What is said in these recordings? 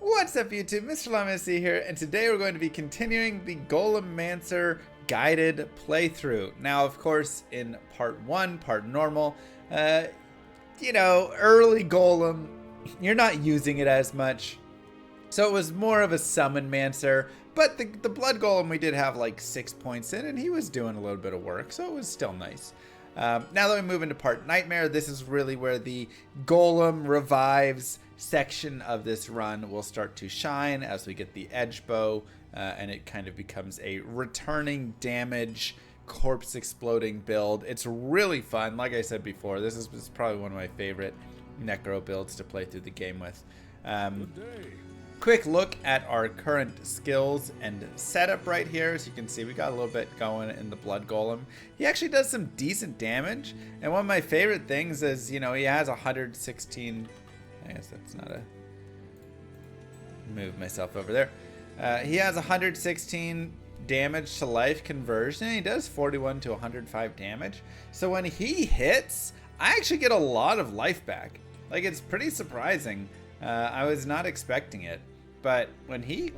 What's up YouTube, Mr. Lemon here, and today we're going to be continuing the Golemancer guided playthrough. Now, of course, in part 1, part normal, you know, early Golem, you're not using it as much. So it was more of a summon mancer, but the blood golem we did have like 6 points in, and he was doing a little bit of work, so it was still nice. Now that we move into part nightmare, this is really where the golem revives section of this run will start to shine as we get the edge bow, and it kind of becomes a returning damage corpse exploding build. It's really fun. Like I said before, this is probably one of my favorite necro builds to play through the game with. Quick look at our current skills and setup right here. As you can see, we got a little bit going in the blood golem. He actually does some decent damage, and one of my favorite things is, you know, he has 116. I guess that's not a move myself over there. He has 116 damage to life conversion, and he does 41 to 105 damage. So when he hits, I actually get a lot of life back. Like, it's pretty surprising. I was not expecting it, but when he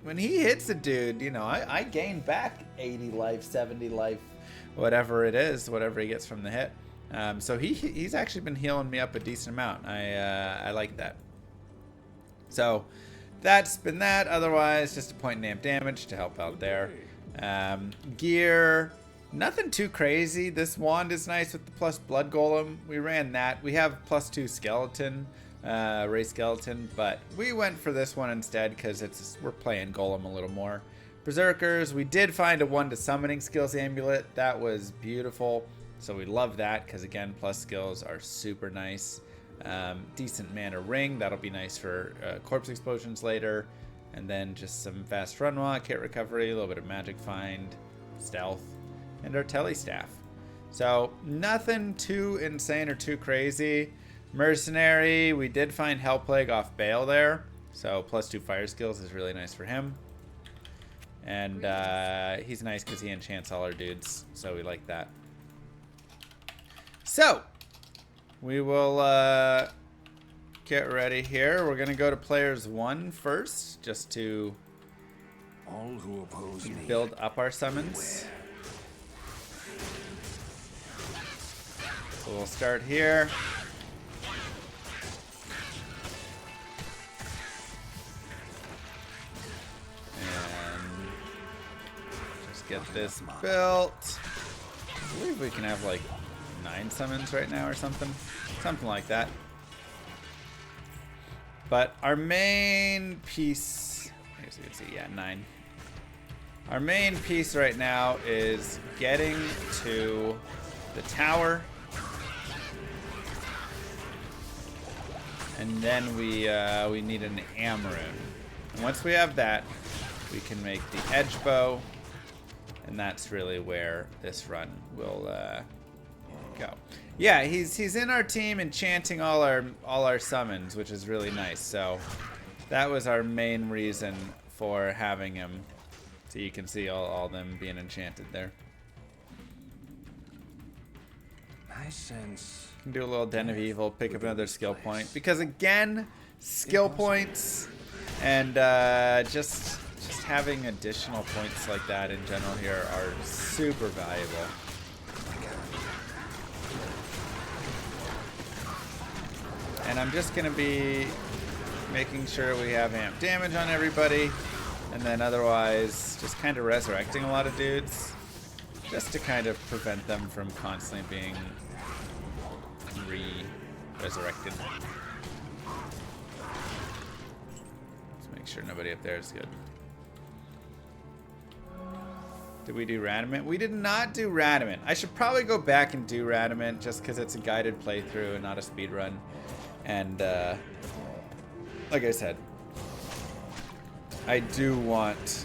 hits a dude, you know, I gain back 80 life, 70 life, whatever it is, whatever he gets from the hit. So he's actually been healing me up a decent amount. I like that. So that's been that. Otherwise, just a point in amp damage to help out there. Gear, nothing too crazy. This wand is nice with the plus blood golem. We ran that. We have +2 skeleton. Ray skeleton, but we went for this one instead because we're playing golem a little more. Berserkers, we did find a 1 to summoning skills amulet. That was beautiful, so we love that because, again, plus skills are super nice. Decent mana ring, that'll be nice for corpse explosions later. And then just some fast run walk, hit recovery, a little bit of magic find, stealth, and our tele staff. So nothing too insane or too crazy. Mercenary, we did find Hell Plague off Bale there, so +2 fire skills is really nice for him. And he's nice because he enchants all our dudes, so we like that. So, we will get ready here. We're going to go to players 1 first, just to build up our summons. So we'll start here. Get this built. I believe we can have like 9 summons right now or something like that. But our main piece, as you can see, yeah, 9. Our main piece right now is getting to the tower, and then we need an am rune. And once we have that, we can make the edge bow. And that's really where this run will go. Yeah, he's in our team enchanting all our summons, which is really nice. So that was our main reason for having him. So you can see all them being enchanted there. Nice sense. Can do a little Den of Evil, pick up another skill point, because again, skill points and just having additional points like that in general here are super valuable. And I'm just going to be making sure we have amp damage on everybody, and then otherwise just kind of resurrecting a lot of dudes just to kind of prevent them from constantly being resurrected. Let's make sure nobody up there is good. Did we do Radamant? We did not do Radamant. I should probably go back and do Radamant just because it's a guided playthrough and not a speed run. And like I said, I do want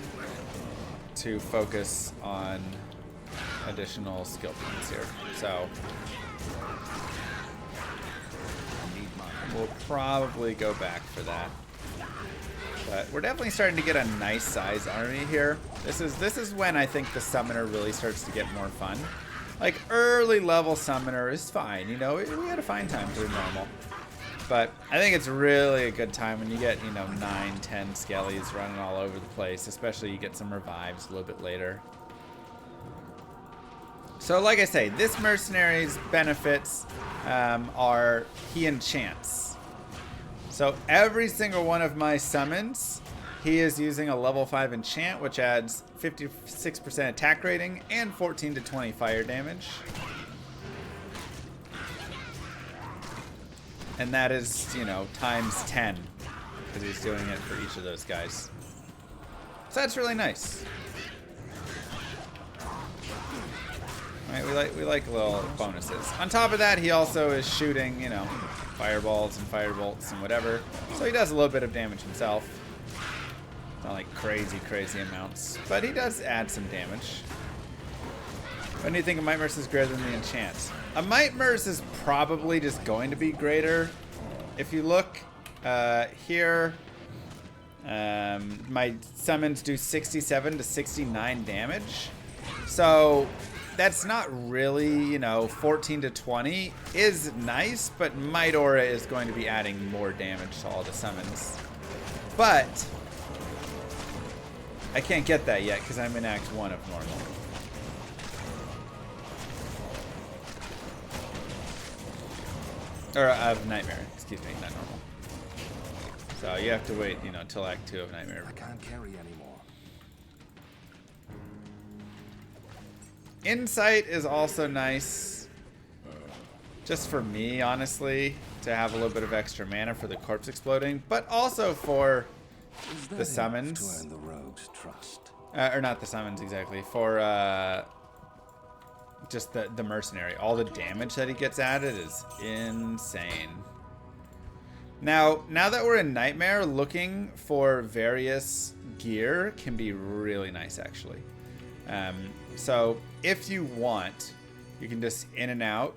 to focus on additional skill points here. So we'll probably go back for that. But we're definitely starting to get a nice size army here. This is when I think the summoner really starts to get more fun. Like, early level summoner is fine, you know, we had a fine time doing normal. But I think it's really a good time when you get, you know, 9, 10 skellies running all over the place. Especially you get some revives a little bit later. So like I say, this mercenary's benefits are he enchants. So every single one of my summons, he is using a level 5 enchant, which adds 56% attack rating and 14 to 20 fire damage. And that is, you know, times 10, because he's doing it for each of those guys. So that's really nice. Right, we like little bonuses. On top of that, he also is shooting, you know, fireballs and firebolts and whatever. So he does a little bit of damage himself. Not like crazy amounts, but he does add some damage. When do you think a Might Merc is greater than the enchant? A Might Merc is probably just going to be greater. If you look here, my summons do 67 to 69 damage. So that's not really, you know, 14 to 20 is nice, but Might Aura is going to be adding more damage to all the summons. But I can't get that yet because I'm in Act 1 of normal. Or of Nightmare, excuse me, not normal. So you have to wait, you know, till Act 2 of Nightmare. I can't carry anymore. Insight is also nice. Just for me, honestly, to have a little bit of extra mana for the corpse exploding, but also for the summons. To earn the rogue's trust? Or not the summons exactly, for just the mercenary. All the damage that he gets added is insane. Now that we're in Nightmare, looking for various gear can be really nice, actually. So if you want, you can just in and out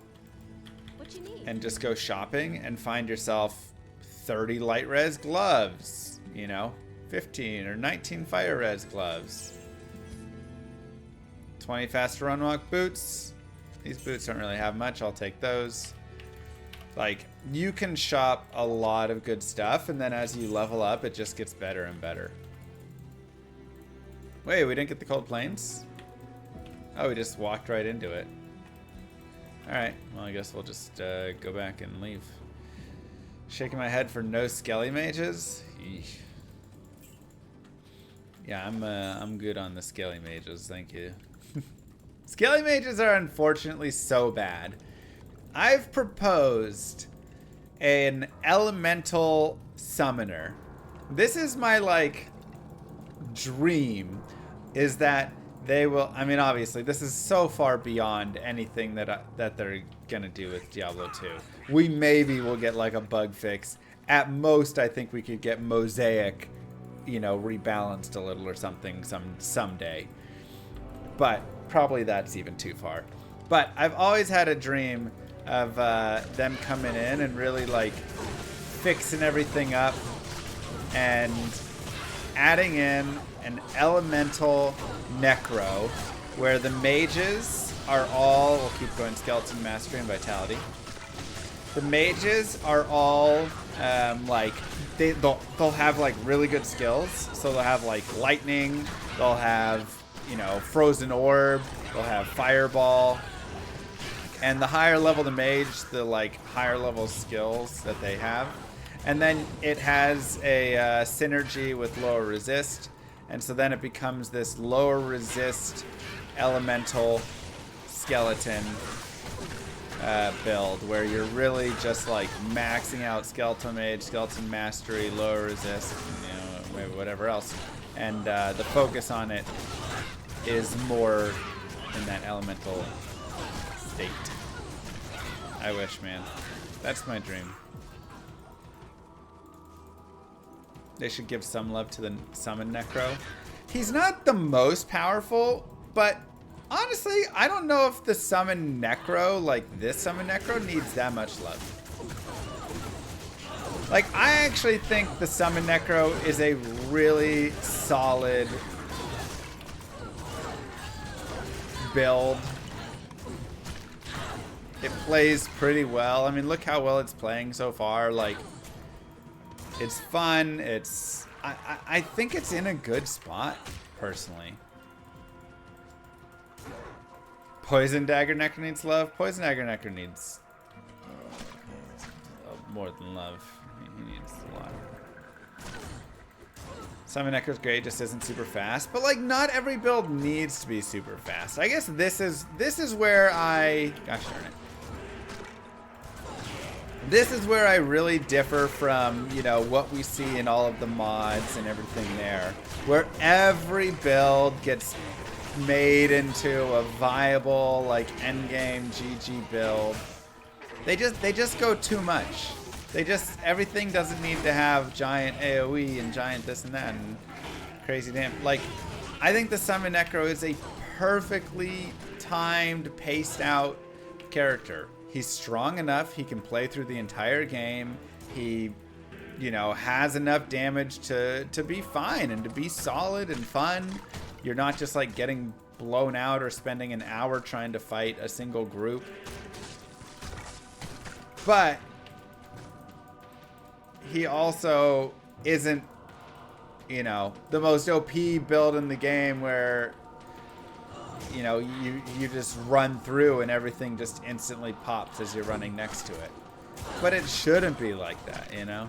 What you need? and just go shopping and find yourself 30 light res gloves, you know, 15 or 19 fire res gloves. 20 faster unlock boots. These boots don't really have much. I'll take those. Like, you can shop a lot of good stuff, and then as you level up, it just gets better and better. Wait, we didn't get the Cold Plains? Oh, we just walked right into it. Alright, well, I guess we'll just go back and leave. Shaking my head for no Skelly Mages? Eesh. Yeah, I'm good on the Skelly Mages, thank you. Skelly Mages are unfortunately so bad. I've proposed an elemental summoner. This is my, like, dream, is that they will, I mean, obviously, this is so far beyond anything that they're gonna do with Diablo 2. We maybe will get, like, a bug fix. At most, I think we could get Mosaic, you know, rebalanced a little or something someday. But probably that's even too far. But I've always had a dream of them coming in and really, like, fixing everything up and adding in an elemental necro where the mages are all, we'll keep going, skeleton, mastery, and vitality. The mages are all like, they'll have, like, really good skills. So they'll have, like, lightning, they'll have, you know, frozen orb, they'll have fireball. And the higher level the mage, the, like, higher level skills that they have. And then it has a synergy with lower resist. And so then it becomes this lower resist elemental skeleton build where you're really just, like, maxing out skeleton mage, skeleton mastery, lower resist, you know, maybe whatever else. And the focus on it is more in that elemental state. I wish, man. That's my dream. They should give some love to the Summon Necro. He's not the most powerful, but honestly, I don't know if the Summon Necro, like this Summon Necro, needs that much love. Like, I actually think the Summon Necro is a really solid build. it plays pretty well. I mean, look how well it's playing so far. Like, it's fun. It's I think it's in a good spot, personally. Poison Dagger Necro needs love. Poison Dagger Necro needs more than love. He needs a lot. Summon Necro's great, just isn't super fast. But like, not every build needs to be super fast. I guess this is where gosh darn it. This is where I really differ from, you know, what we see in all of the mods and everything there, where every build gets made into a viable, like, endgame GG build. They just go too much. Everything doesn't need to have giant AoE and giant this and that and crazy damn. Like, I think the Summon Necro is a perfectly timed, paced out character. He's strong enough. He can play through the entire game. He, you know, has enough damage to be fine and to be solid and fun. You're not just like getting blown out or spending an hour trying to fight a single group. But he also isn't, you know, the most OP build in the game where, you know, you just run through and everything just instantly pops as you're running next to it. But it shouldn't be like that, you know?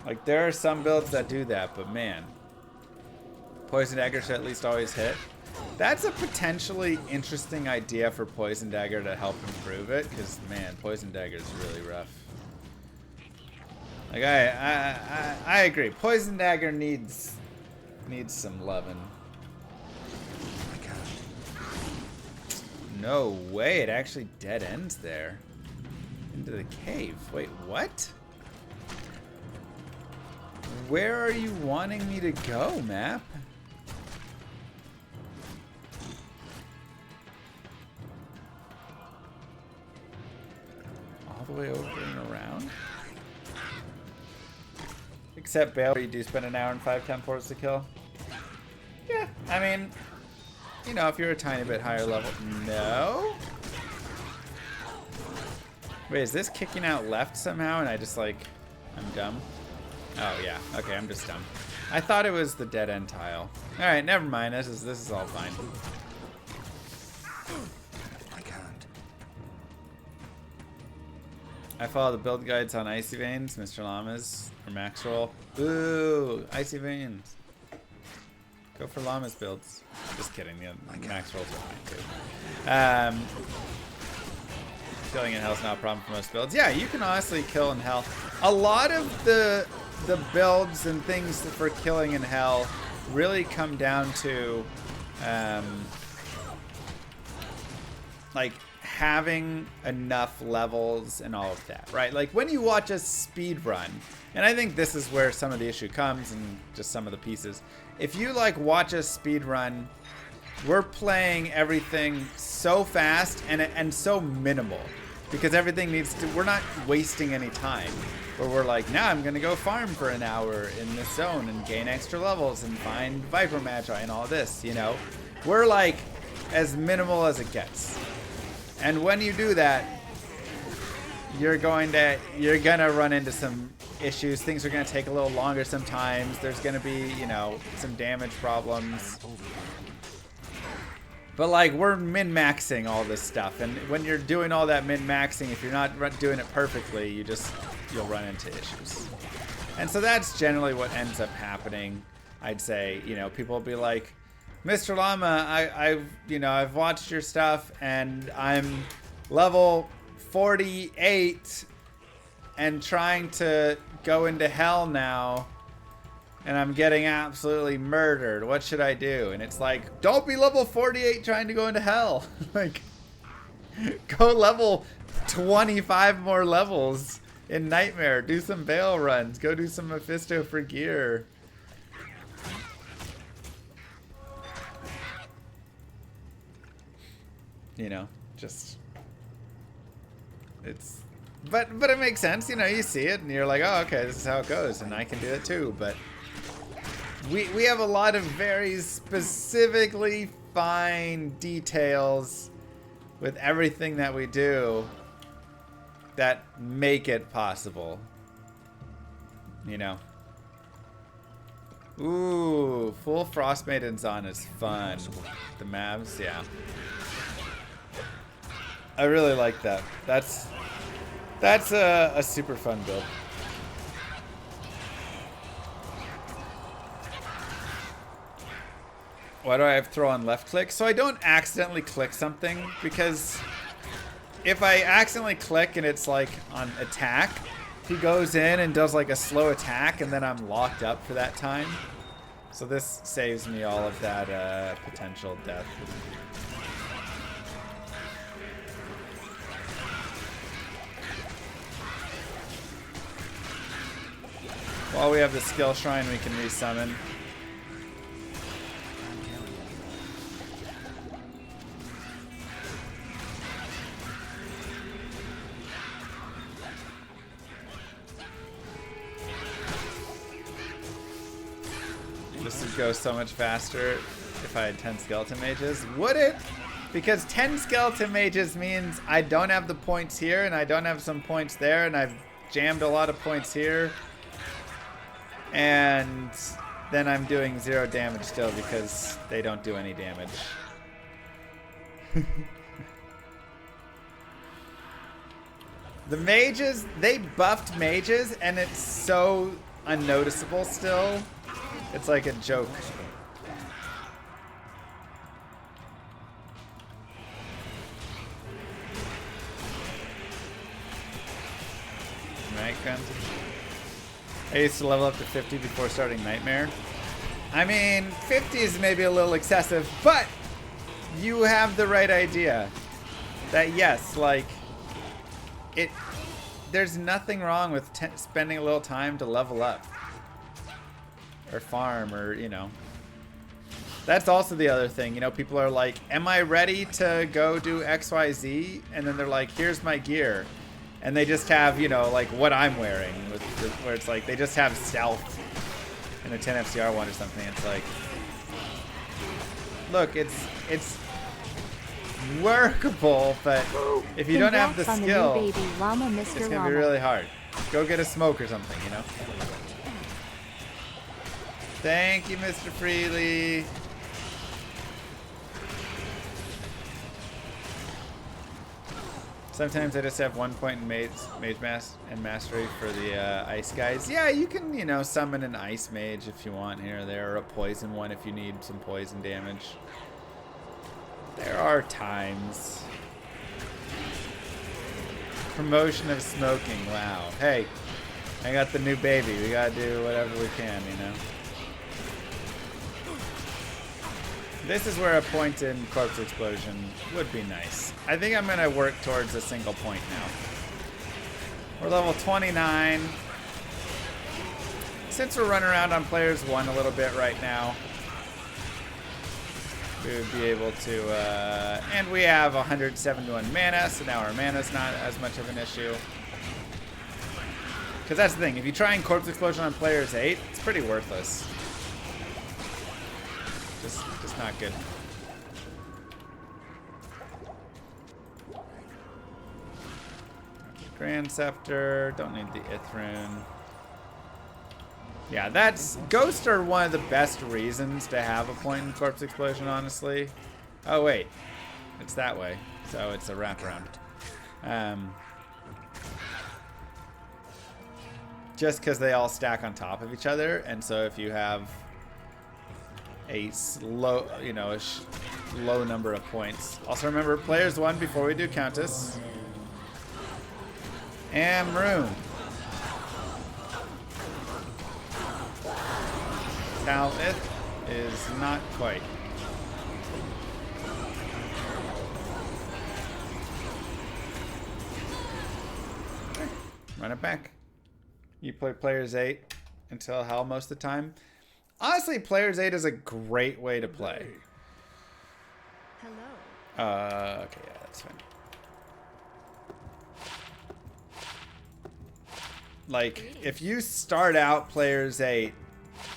Like, there are some builds that do that, but man, Poison Dagger should at least always hit. That's a potentially interesting idea for Poison Dagger to help improve it, because man, Poison Dagger is really rough. Like, I agree. Poison Dagger needs some loving. No way, it actually dead ends there. Into the cave. Wait, what? Where are you wanting me to go, map? All the way over and around? Except Bale, where you do spend an hour and 5 temp force to kill. Yeah, I mean, you know, if you're a tiny bit higher level. No? Wait, is this kicking out left somehow and I just like, I'm dumb? Oh yeah, okay, I'm just dumb. I thought it was the dead end tile. Alright, never mind, this is all fine. I can't. I follow the build guides on Icy Veins, Mr. Llama's, or Max Roll. Ooh, Icy Veins. Go for Llama's builds. Just kidding, the Max Rolls are fine too. Killing in Hell's not a problem for most builds. Yeah, you can honestly kill in Hell. A lot of the builds and things for killing in Hell really come down to like having enough levels and all of that, right? Like when you watch a speed run, and I think this is where some of the issue comes and just some of the pieces. If you like watch a speed run, we're playing everything so fast and so minimal because everything needs to, we're not wasting any time where we're like, now I'm gonna go farm for an hour in this zone and gain extra levels and find Viper Magi and all this, you know? We're like as minimal as it gets. And when you do that, you're gonna run into some issues. Things are gonna take a little longer sometimes. There's gonna be, you know, some damage problems. But like, we're min-maxing all this stuff, and when you're doing all that min-maxing, if you're not doing it perfectly, you'll run into issues. And so that's generally what ends up happening. I'd say, you know, people will be like, Mr. Llama, I've watched your stuff, and I'm level 48 and trying to go into Hell now, and I'm getting absolutely murdered. What should I do? And it's like, don't be level 48 trying to go into Hell. Like, go level 25 more levels in Nightmare. Do some Veil runs. Go do some Mephisto for gear. You know, just, it's, but it makes sense. You know, you see it and you're like, oh, okay, this is how it goes, and I can do it too. But we have a lot of very specifically fine details with everything that we do that make it possible. You know? Ooh, full Frost Maidens on is fun. The Mavs, yeah. I really like that. That's a super fun build. Why do I have throw on left click? So I don't accidentally click something, because if I accidentally click and it's like on attack, he goes in and does like a slow attack and then I'm locked up for that time. So this saves me all of that potential death. While we have the skill shrine, we can resummon. This would go so much faster if I had 10 skeleton mages. Would it? Because 10 skeleton mages means I don't have the points here and I don't have some points there and I've jammed a lot of points here. And then I'm doing 0 damage still because they don't do any damage. The mages, they buffed mages and it's so unnoticeable still. It's like a joke. Right, Grant? I used to level up to 50 before starting Nightmare. I mean, 50 is maybe a little excessive, but you have the right idea. That yes, like, there's nothing wrong with spending a little time to level up. Or farm, or, you know. That's also the other thing. You know, people are like, am I ready to go do XYZ? And then they're like, here's my gear. And they just have, you know, like what I'm wearing. Where it's like, they just have stealth in a 10 FCR one or something. It's like, look, it's workable, but if you don't have the skill, it's going to be really hard. Go get a smoke or something, you know? Thank you, Mr. Freely. Sometimes I just have 1 point in mage mastery for the ice guys. Yeah, you can, you know, summon an ice mage if you want here or there, or a poison one if you need some poison damage. There are times. Promotion of smoking, wow. Hey, I got the new baby. We gotta do whatever we can, you know. This is where a point in Corpse Explosion would be nice. I think I'm going to work towards a single point now. We're level 29. Since we're running around on players 1 a little bit right now, we would be able to... and we have 171 mana, so now our mana's not as much of an issue. Because that's the thing, if you try and Corpse Explosion on players 8, it's pretty worthless. Just not good. Grand Scepter, don't need the Ithrune. Yeah, ghosts are one of the best reasons to have a point in Corpse Explosion, honestly. Oh wait, it's that way, so it's a wraparound. Just because they all stack on top of each other, and so if you have a slow, you know, low number of points. Also remember, players 1 before we do Countess. And Maroon. Talith is not quite. Okay. Run it back. You play players 8 until hell most of the time. Honestly, Players 8 is a great way to play. Hello. Okay, yeah, that's fine. Like, if you start out Players 8,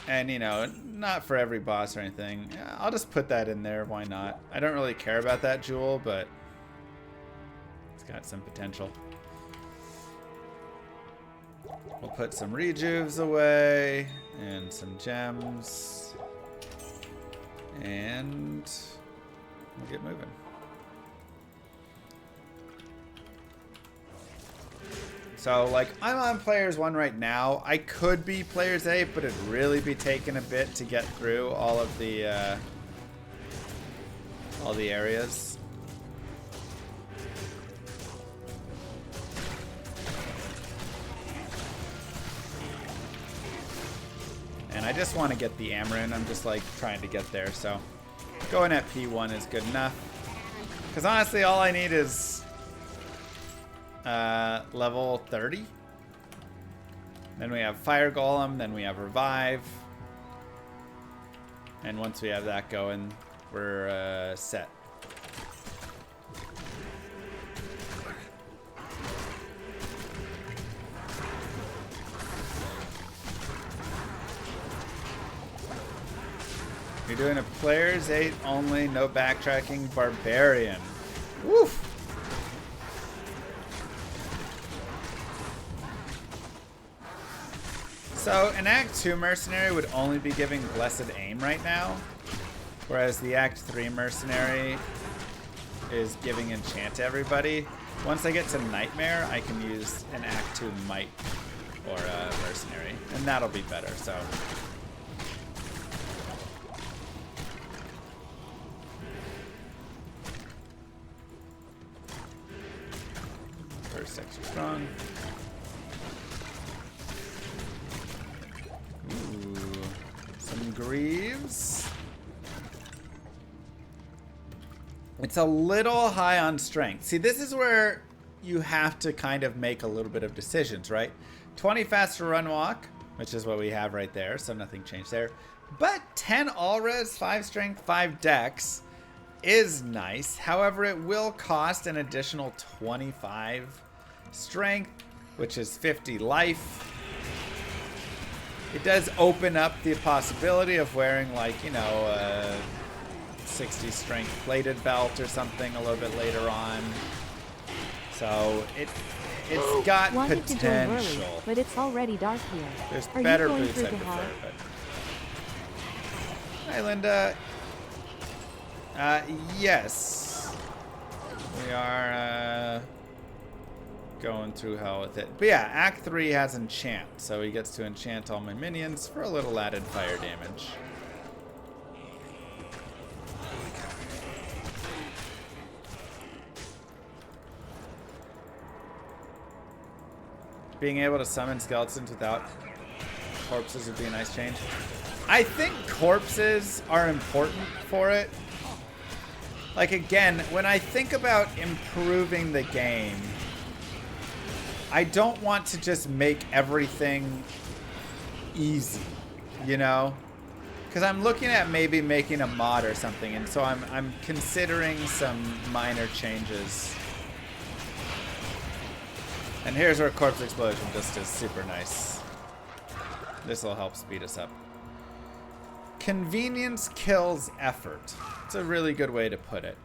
and, you know, not for every boss or anything, I'll just put that in there, why not? I don't really care about that jewel, but got some potential. We'll put some rejuves away and some gems. And we'll get moving. So, like, I'm on Players 1 right now. I could be Players 8, but it'd really be taking a bit to get through all the areas. And I just want to get the Amarin. I'm just, like, trying to get there, so going at P1 is good enough. Because honestly, all I need is level 30. Then we have Fire Golem, then we have Revive. And once we have that going, we're set. You're doing a Players 8 only, no backtracking Barbarian. Woof! So, an Act 2 Mercenary would only be giving Blessed Aim right now, whereas the Act 3 Mercenary is giving Enchant to everybody. Once I get to Nightmare, I can use an Act 2 Might or a Mercenary, and that'll be better, so. First extra strong. Ooh, some Greaves. It's a little high on strength. See, this is where you have to kind of make a little bit of decisions, right? 20 faster run walk, which is what we have right there, so nothing changed there. But 10 all res, 5 strength, 5 dex is nice. However, it will cost an additional 25 strength, which is 50 life. It does open up the possibility of wearing, like, you know, a 60 strength plated belt or something a little bit later on. So it's got Wanted potential. To go early, but it's already dark here. There's Are better you going boots through I the prefer, hall? but. Hi, Linda. Yes. We are going through hell with it. But yeah, Act 3 has Enchant, so he gets to enchant all my minions for a little added fire damage. Being able to summon skeletons without corpses would be a nice change. I think corpses are important for it. Like, again, when I think about improving the game, I don't want to just make everything easy, you know? Because I'm looking at maybe making a mod or something, and so I'm considering some minor changes. And here's where Corpse Explosion just is super nice. This will help speed us up. Convenience kills effort. It's a really good way to put it.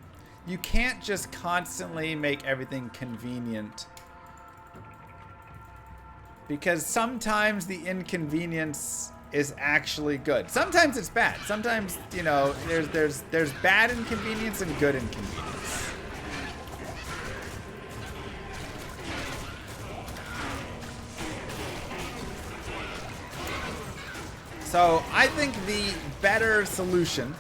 You can't just constantly make everything convenient, because sometimes the inconvenience is actually good. Sometimes it's bad. Sometimes, you know, there's bad inconvenience and good inconvenience. So I think the better solution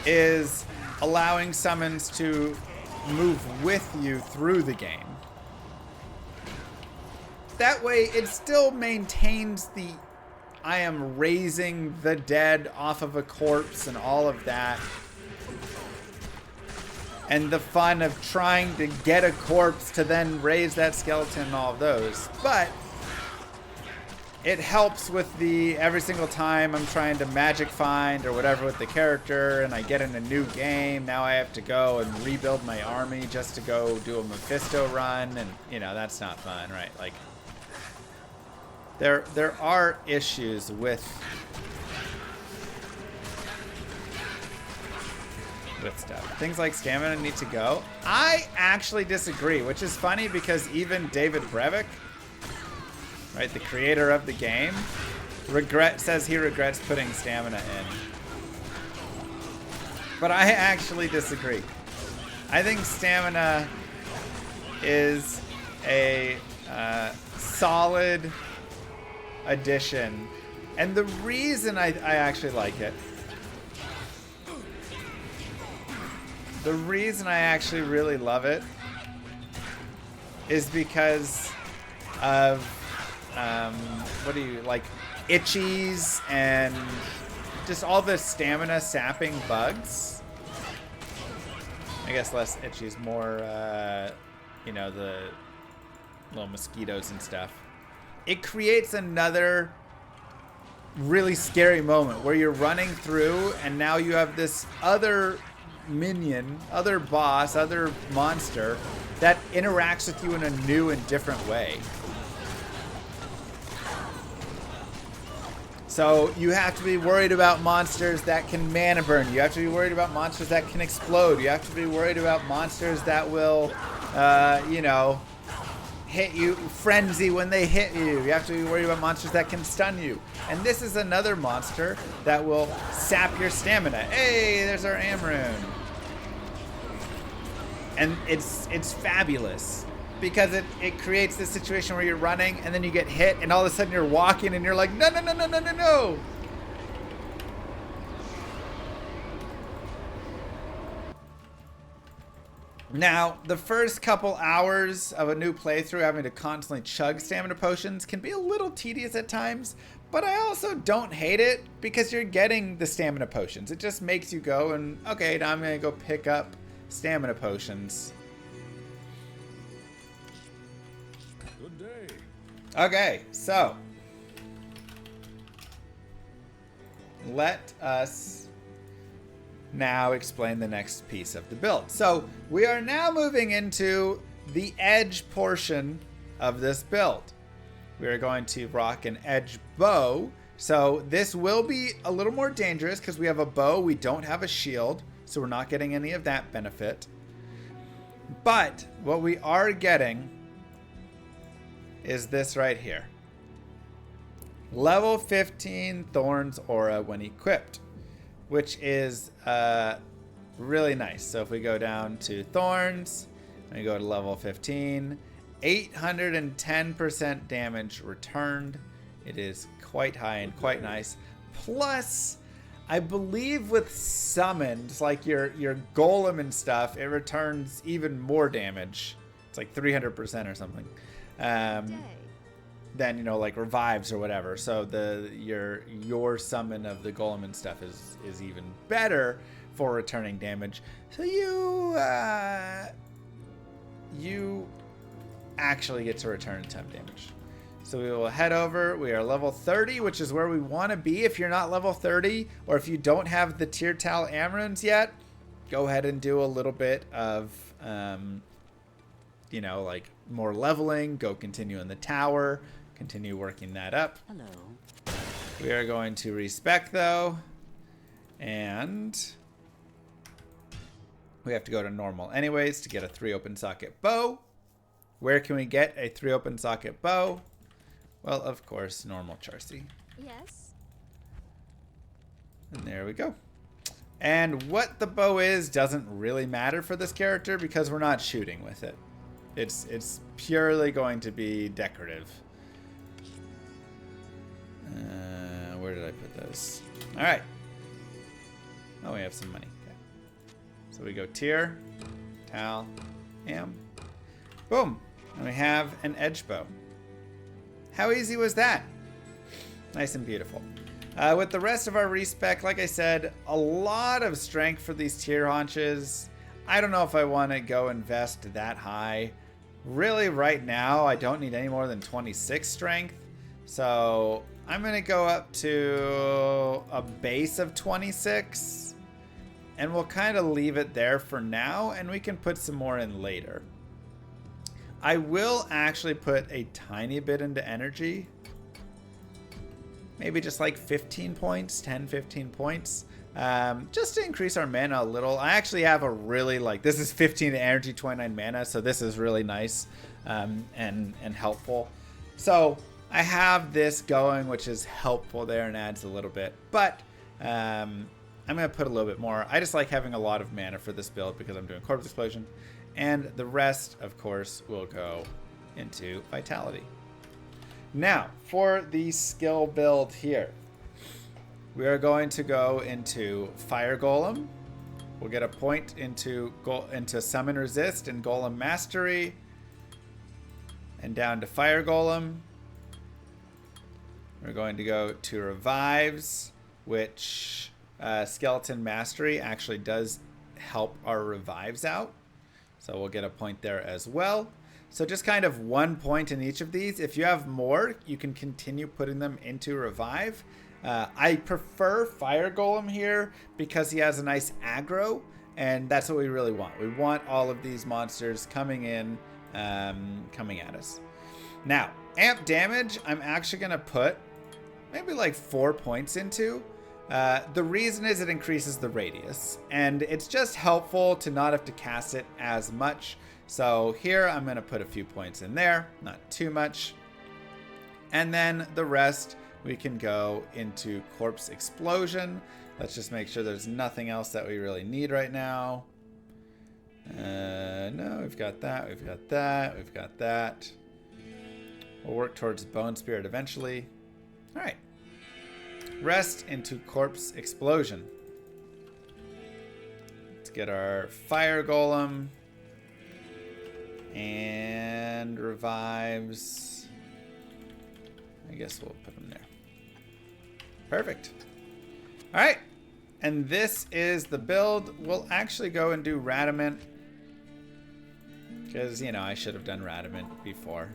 is allowing summons to move with you through the game. That way it still maintains the I am raising the dead off of a corpse and all of that. And the fun of trying to get a corpse to then raise that skeleton and all of those. But it helps with the every single time I'm trying to magic find or whatever with the character and I get in a new game, now I have to go and rebuild my army just to go do a Mephisto run, and you know, that's not fun, right? Like, there are issues with with stuff. Things like stamina need to go. I actually disagree, which is funny because even David Brevik, right, the creator of the game, says he regrets putting stamina in. But I actually disagree. I think stamina is a solid addition. And the reason I actually like it, the reason I actually really love it is because of, what do you, like, itchies and just all the stamina sapping bugs. I guess less itchies, more, you know, the little mosquitoes and stuff. It creates another really scary moment where you're running through and now you have this other minion, other boss, other monster that interacts with you in a new and different way. So you have to be worried about monsters that can mana burn. You have to be worried about monsters that can explode. You have to be worried about monsters that will, you know, hit you, frenzy when they hit you. You have to be worried about monsters that can stun you. And this is another monster that will sap your stamina. Hey, there's our Amrune. And it's fabulous because it creates this situation where you're running and then you get hit and all of a sudden you're walking and you're like, no, no, no, no, no, no, no. Now, the first couple hours of a new playthrough having to constantly chug stamina potions can be a little tedious at times, but I also don't hate it because you're getting the stamina potions. It just makes you go and, okay, now I'm going to go pick up stamina potions. Good day. Okay, so let us now explain the next piece of the build. So we are now moving into the edge portion of this build. We are going to rock an edge bow. So this will be a little more dangerous because we have a bow. We don't have a shield, so we're not getting any of that benefit. But what we are getting is this right here. Level 15 Thorns aura when equipped, which is really nice. So if we go down to Thorns, and we go to level 15, 810% damage returned. It is quite high and quite nice. Plus, I believe with summons, like your golem and stuff, it returns even more damage. It's like 300% or something. Then, you know, like revives or whatever. So your summon of the golem and stuff is even better for returning damage. So you actually get to return temp damage. So we will head over. We are level 30, which is where we want to be. If you're not level 30, or if you don't have the tier tal Amrunes yet, go ahead and do a little bit of, you know, like more leveling. Go continue in the tower. Continue working that up. Hello. We are going to respec though, and we have to go to normal anyways to get a 3 open socket bow. Where can we get a 3 open socket bow? Well, of course, normal Charcy. Yes. And there we go. And what the bow is doesn't really matter for this character because we're not shooting with it. It's purely going to be decorative. Where did I put those? All right. Oh, we have some money. Okay. So we go tier, tal, am. Boom. And we have an edge bow. How easy was that? Nice and beautiful. With the rest of our respec, like I said, a lot of strength for these tier haunches. I don't know if I want to go invest that high. Really, right now, I don't need any more than 26 strength. So I'm going to go up to a base of 26. And we'll kind of leave it there for now. And we can put some more in later. I will actually put a tiny bit into energy. Maybe just like 15 points, 10, 15 points. just to increase our mana a little. I actually have a really, like, this is 15 energy, 29 mana, so this is really nice and helpful. So I have this going, which is helpful there and adds a little bit. But I'm going to put a little bit more. I just like having a lot of mana for this build because I'm doing Corpse Explosion. And the rest, of course, will go into Vitality. Now, for the skill build here, we are going to go into Fire Golem. We'll get a point into Summon Resist and Golem Mastery. And down to Fire Golem. We're going to go to Revives, which Skeleton Mastery actually does help our revives out. So we'll get a point there as well. So just kind of 1 point in each of these. If you have more, you can continue putting them into Revive. I prefer Fire Golem here because he has a nice aggro, and that's what we really want. We want all of these monsters coming in, coming at us. Now, amp damage, I'm actually going to put maybe like 4 points into. The reason is it increases the radius, and it's just helpful to not have to cast it as much. So here I'm going to put a few points in there, not too much. And then the rest we can go into Corpse Explosion. Let's just make sure there's nothing else that we really need right now. No, we've got that, we've got that, we've got that. We'll work towards Bone Spirit eventually. All right. Rest into Corpse Explosion. Let's get our Fire Golem. And revives. I guess we'll put them there. Perfect. All right. And this is the build. We'll actually go and do Radamant. Because, you know, I should have done Radamant before.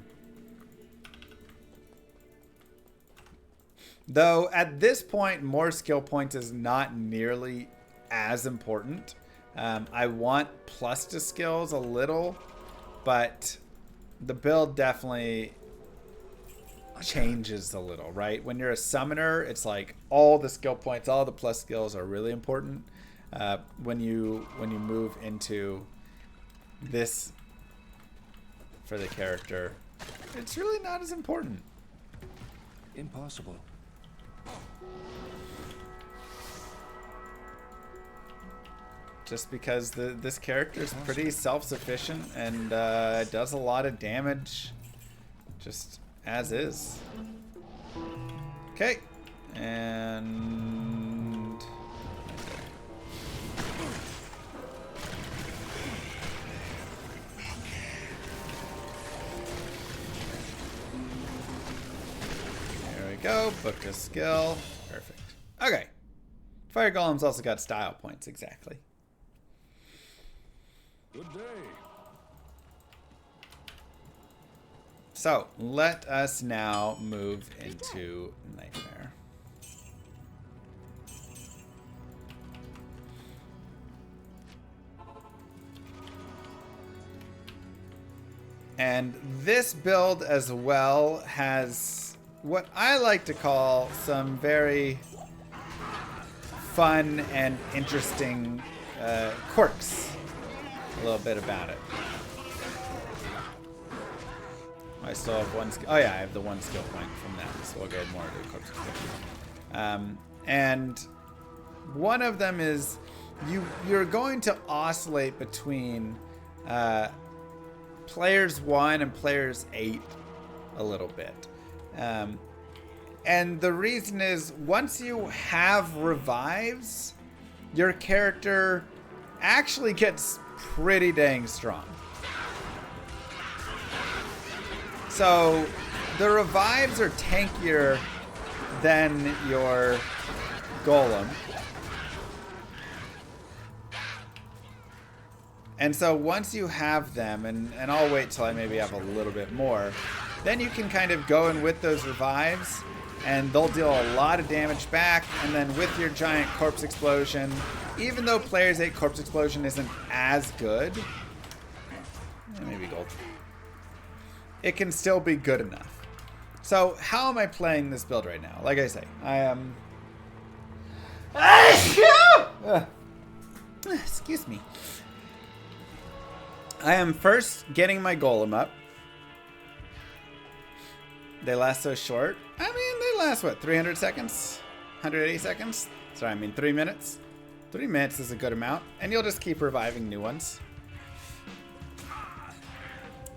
Though, at this point, more skill points is not nearly as important. I want plus to skills a little, but the build definitely changes a little, right? When you're a summoner, it's like all the skill points, all the plus skills are really important. When you move into this for the character, it's really not as important. Impossible. Just because this character is pretty self-sufficient and does a lot of damage just as is. Okay. And there we go. Book a skill. Perfect. Okay. Fire Golem's also got style points, exactly. Good day. So, let us now move into Nightmare. And this build as well has what I like to call some very fun and interesting quirks. A little bit about it. I still have one skill. Oh yeah, I have the one skill point from that, so we'll go more to Corpse Explosion. And one of them is you're going to oscillate between players 1 and players 8 a little bit. And the reason is once you have revives, your character actually gets pretty dang strong. So the revives are tankier than your golem. And so once you have them, and I'll wait till I maybe have a little bit more, then you can kind of go in with those revives and they'll deal a lot of damage back. And then with your giant Corpse Explosion, even though players 8 Corpse Explosion isn't as good, maybe gold, it can still be good enough. So how am I playing this build right now? Like I say, I am Excuse me. I am first getting my golem up. They last so short. I mean, they last, what, 300 seconds? 180 seconds? Sorry, I mean 3 minutes. 3 minutes is a good amount. And you'll just keep reviving new ones.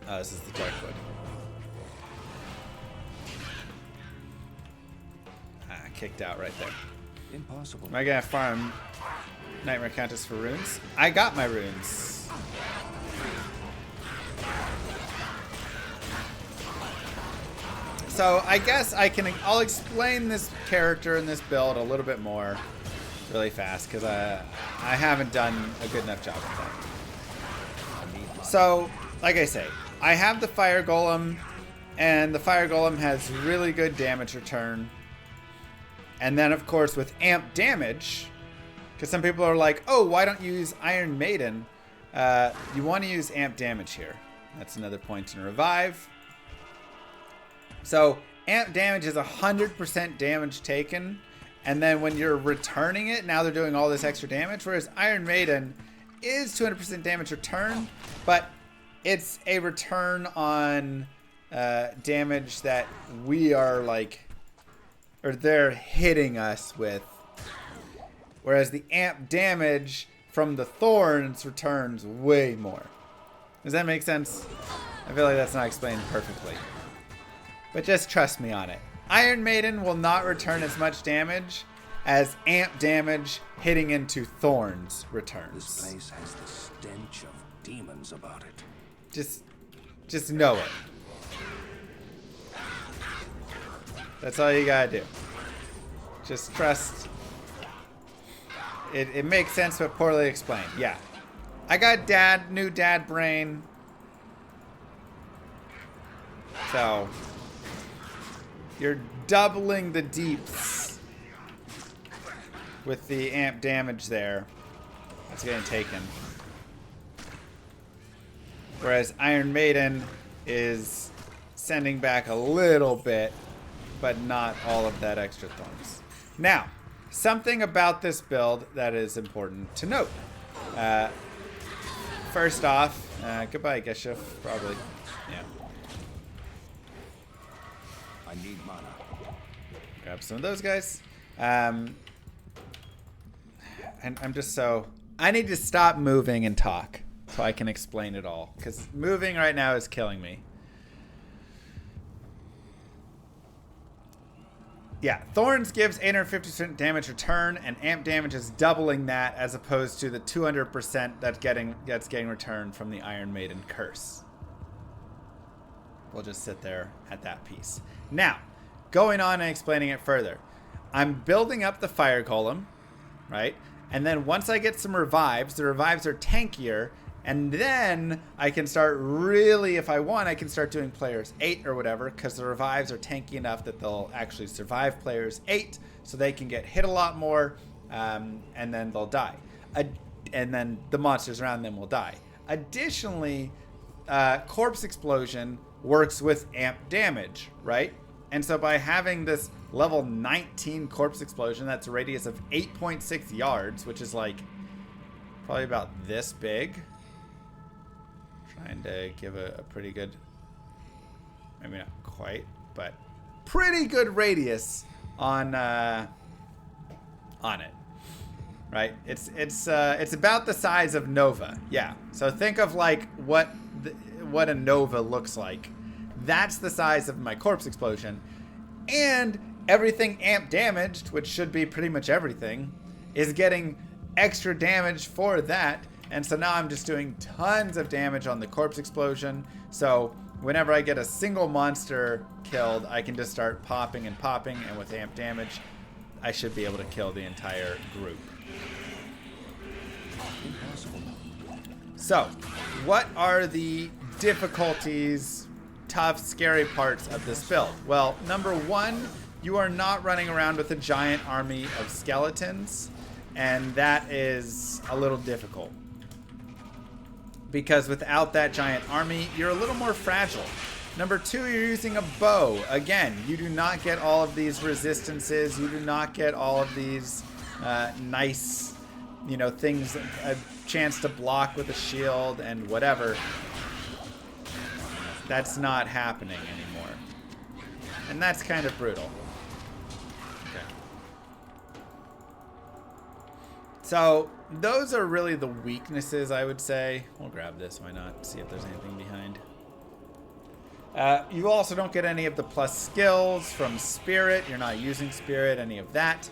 Oh, this is the dark wood. Kicked out right there. Impossible. Am I gonna farm Nightmare Countess for runes? I got my runes. So I guess I'll explain this character and this build a little bit more really fast because I haven't done a good enough job with that. So, like I say, I have the Fire Golem, and the Fire Golem has really good damage return. And then, of course, with amp damage, because some people are like, oh, why don't you use Iron Maiden? You want to use amp damage here. That's another point in revive. So, amp damage is 100% damage taken. And then when you're returning it, now they're doing all this extra damage. Whereas Iron Maiden is 200% damage return, but it's a return on damage that we are like... or they're hitting us with. Whereas the amp damage from the Thorns returns way more. Does that make sense? I feel like that's not explained perfectly. But just trust me on it. Iron Maiden will not return as much damage as amp damage hitting into Thorns returns. This place has the stench of demons about it. Just know it. That's all you gotta do. Just trust. It makes sense, but poorly explained. Yeah. I got new dad brain. So, you're doubling the deeps with the amp damage there. That's getting taken. Whereas Iron Maiden is sending back a little bit, but not all of that extra thorns. Now, something about this build that is important to note. First off, goodbye, Geshiff, probably. Yeah. I need mana. Grab some of those guys. And I'm just so... I need to stop moving and talk so I can explain it all. Because moving right now is killing me. Yeah, Thorns gives 850% damage return, and amp damage is doubling that as opposed to the 200% that's getting returned from the Iron Maiden curse. We'll just sit there at that piece. Now, going on and explaining it further. I'm building up the Fire Golem, right? And then once I get some revives, the revives are tankier, and then I can start really, if I want, I can start doing players 8 or whatever, because the revives are tanky enough that they'll actually survive players 8, so they can get hit a lot more, and then they'll die. And then the monsters around them will die. Additionally, Corpse Explosion works with amp damage, right? And so by having this level 19 Corpse Explosion, that's a radius of 8.6 yards, which is like probably about this big. Trying to give a pretty good, maybe not quite, but pretty good radius on it, right? It's about the size of Nova, yeah. So think of like what a Nova looks like. That's the size of my Corpse Explosion, and everything amp damaged, which should be pretty much everything, is getting extra damage for that. And so now I'm just doing tons of damage on the Corpse Explosion. So whenever I get a single monster killed, I can just start popping and popping. And with amp damage, I should be able to kill the entire group. Impossible. So, what are the difficulties, tough, scary parts of this build? Well, number one, you are not running around with a giant army of skeletons. And that is a little difficult. Because without that giant army, you're a little more fragile. Number two, you're using a bow. Again, you do not get all of these resistances. You do not get all of these nice you know, things, a chance to block with a shield and whatever. That's not happening anymore. And that's kind of brutal. Okay. So those are really the weaknesses, I would say. We'll grab this, why not? See if there's anything behind. You also don't get any of the plus skills from Spirit. You're not using Spirit, any of that.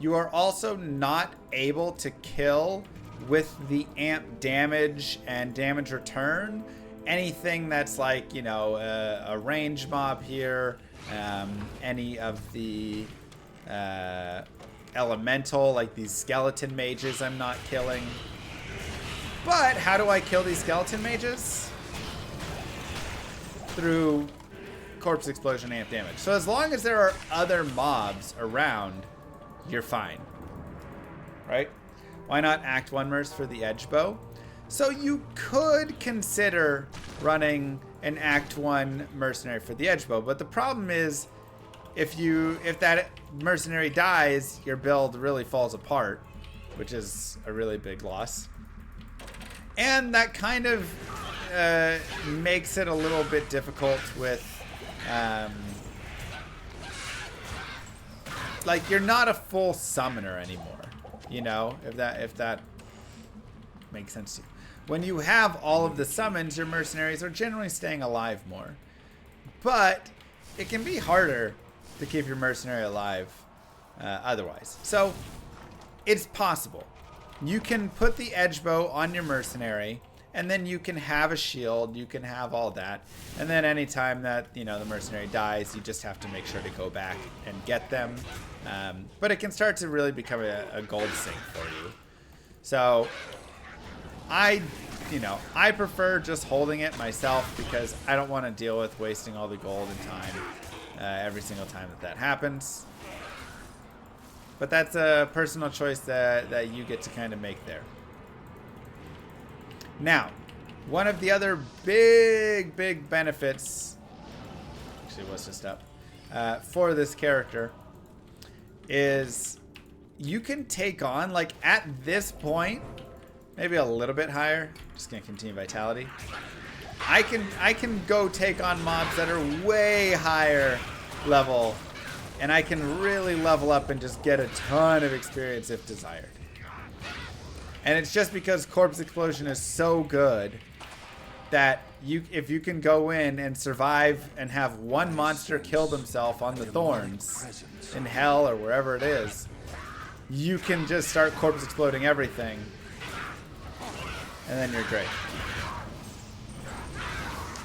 You are also not able to kill with the amp damage and damage return anything that's like, you know, a range mob here, any of the elemental, like these skeleton mages I'm not killing. But how do I kill these skeleton mages? Through corpse explosion amp damage. So as long as there are other mobs around, you're fine. Right? Why not Act 1 Merc for the edge bow? So you could consider running an Act 1 mercenary for the edge bow, but the problem is if that mercenary dies, your build really falls apart, which is a really big loss. And that kind of makes it a little bit difficult with like you're not a full summoner anymore, you know, if that makes sense to you. When you have all of the summons, your mercenaries are generally staying alive more. But it can be harder to keep your mercenary alive otherwise. So it's possible. You can put the edge bow on your mercenary, and then you can have a shield, you can have all that. And then anytime that, you know, the mercenary dies, you just have to make sure to go back and get them. But it can start to really become a gold sink for you. So I prefer just holding it myself because I don't want to deal with wasting all the gold and time every single time that happens. But that's a personal choice that you get to kind of make there. Now, one of the other big benefits, actually was just up, for this character is you can take on, like at this point, maybe a little bit higher, just gonna continue vitality. I can go take on mobs that are way higher level, and I can really level up and just get a ton of experience if desired. And it's just because Corpse Explosion is so good that if you can go in and survive and have one monster kill themselves on the Thorns in hell or wherever it is, you can just start corpse exploding everything, and then you're great.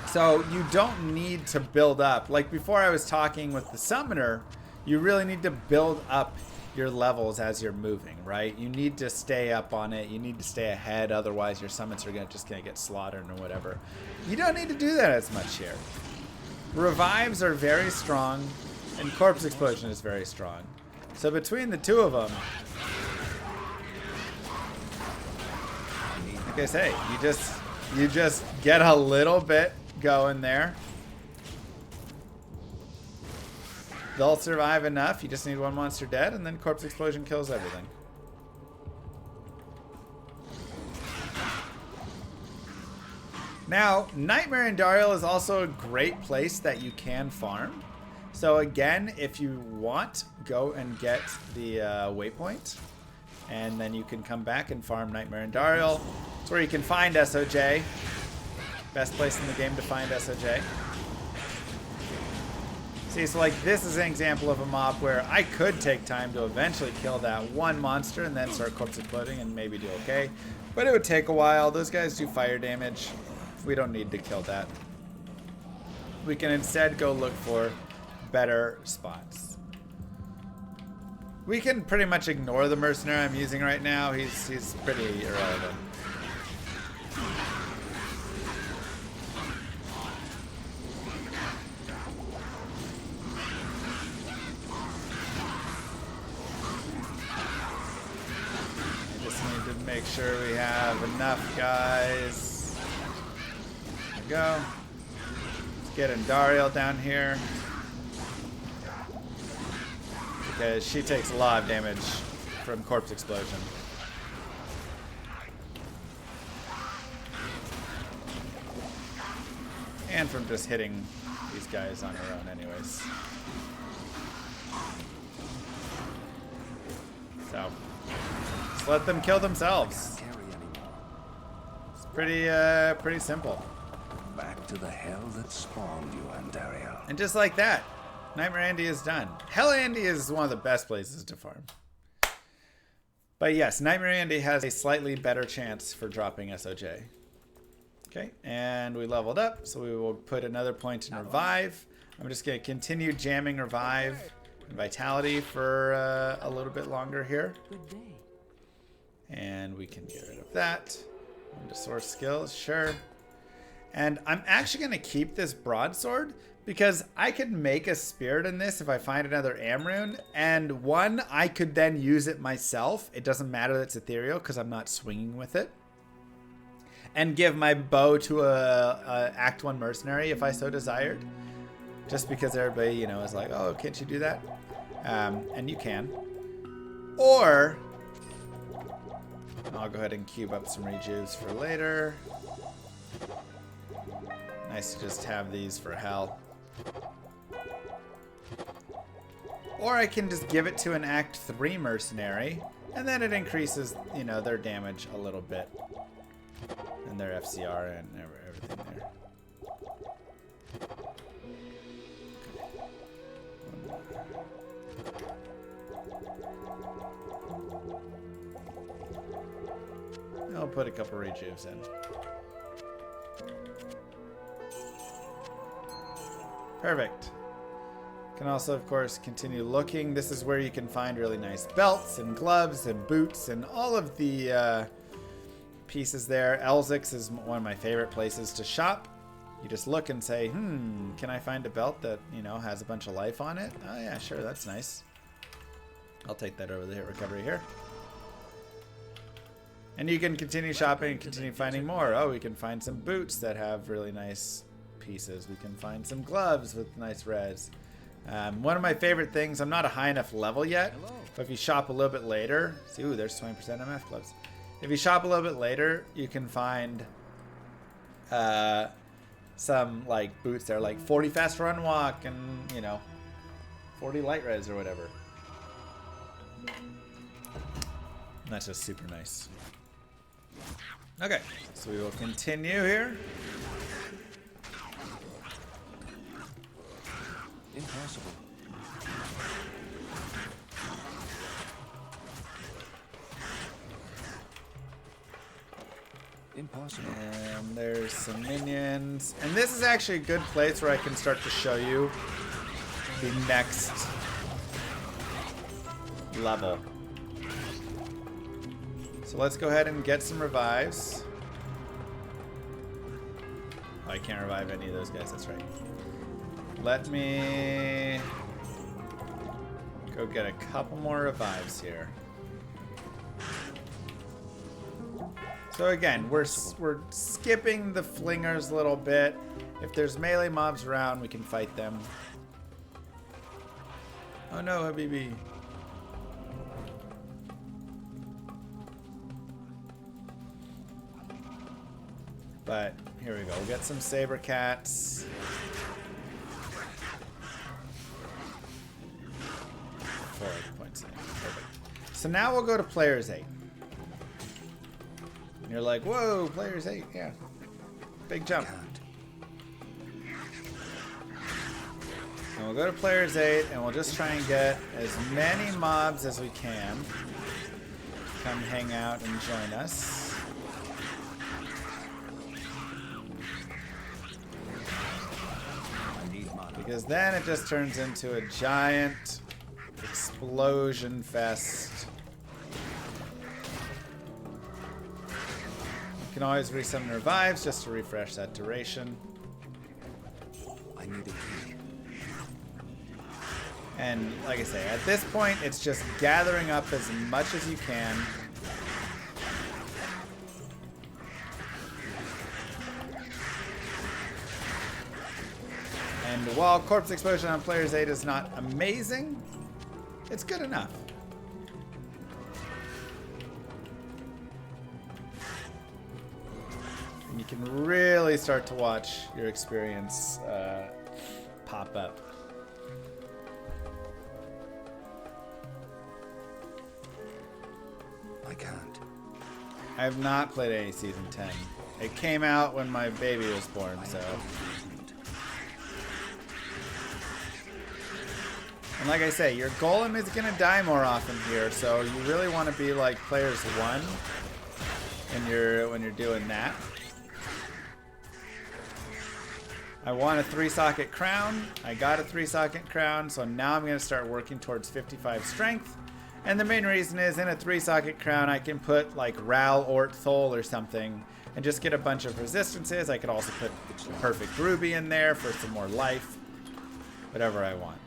So you don't need to build up. Like before I was talking with the summoner, you really need to build up your levels as you're moving, right? You need to stay up on it. You need to stay ahead. Otherwise, your summons are just going to get slaughtered or whatever. You don't need to do that as much here. Revives are very strong, and Corpse Explosion is very strong. So between the two of them, like I say, you just get a little bit going there. They'll survive enough. You just need one monster dead, and then Corpse Explosion kills everything. Now, Nightmare Andariel is also a great place that you can farm. So again, if you want, go and get the waypoint, and then you can come back and farm Nightmare Andariel. It's where you can find SOJ. Best place in the game to find SOJ. See, so like this is an example of a mob where I could take time to eventually kill that one monster and then start corpse exploding and maybe do okay. But it would take a while. Those guys do fire damage. We don't need to kill that. We can instead go look for better spots. We can pretty much ignore the mercenary I'm using right now. He's pretty irrelevant. Make sure we have enough guys. There we go. Let's get andariel down here, because she takes a lot of damage from Corpse Explosion. immune from just hitting these guys on their own anyways. So, just let them kill themselves. It's pretty simple. Back to the hell that spawned you, andariel. And just like that, Nightmare Andy is done. Hell Andy is one of the best places to farm. But yes, Nightmare Andy has a slightly better chance for dropping SOJ. Okay, and we leveled up, so we will put another point in Revive. I'm just going to continue jamming Revive and Vitality for a little bit longer here. And we can get rid of that. Into source skills, sure. And I'm actually going to keep this broadsword because I could make a spirit in this if I find another Amrune. And one, I could then use it myself. It doesn't matter that it's ethereal because I'm not swinging with it. And give my bow to a Act 1 mercenary if I so desired. Just because everybody, you know, is like, oh, can't you do that? And you can. Or I'll go ahead and cube up some rejuves for later. Nice to just have these for hell. Or I can just give it to an Act 3 mercenary, and then it increases, you know, their damage a little bit. And their FCR and everything there. I'll put a couple rejuves in. Perfect. Can also, of course, continue looking. This is where you can find really nice belts and gloves and boots and all of the pieces there. Elzix is one of my favorite places to shop. You just look and say, can I find a belt that, you know, has a bunch of life on it? Oh yeah, sure, that's nice. I'll take that over the hit recovery here. And you can continue shopping and continue finding more. Oh, we can find some boots that have really nice pieces. We can find some gloves with nice res. One of my favorite things, I'm not a high enough level yet, but if you shop a little bit later, see, ooh, there's 20% MF gloves. If you shop a little bit later, you can find some like boots that are like 40 fast run walk and, you know, 40 light res or whatever. And that's just super nice. Okay, so we will continue here. Impossible. Impossible. And there's some minions. And this is actually a good place where I can start to show you the next level. So let's go ahead and get some revives. Oh, I can't revive any of those guys, that's right. Let me go get a couple more revives here. So again, we're skipping the flingers a little bit. If there's melee mobs around, we can fight them. Oh no, Habibi. But here we go. We'll get some saber cats. 4 points in. Perfect. So now we'll go to players 8. And you're like, whoa, players 8, yeah. Big jump. And we'll go to players 8 and we'll just try and get as many mobs as we can. Come hang out and join us. Because then it just turns into a giant explosion fest. You can always resummon revives just to refresh that duration. I need a key. And like I say, at this point, it's just gathering up as much as you can. And while corpse explosion on players 8 is not amazing, it's good enough. And you can really start to watch your experience pop up. I can't. I have not played any Season 10. It came out when my baby was born, so. And like I say, your golem is gonna die more often here, so you really want to be like players 1 when you're doing that. I want a 3-socket crown. I got a 3-socket crown, so now I'm gonna start working towards 55 strength. And the main reason is in a 3-socket crown, I can put like Ral, Ort, Thol or something and just get a bunch of resistances. I could also put Perfect Ruby in there for some more life. Whatever I want.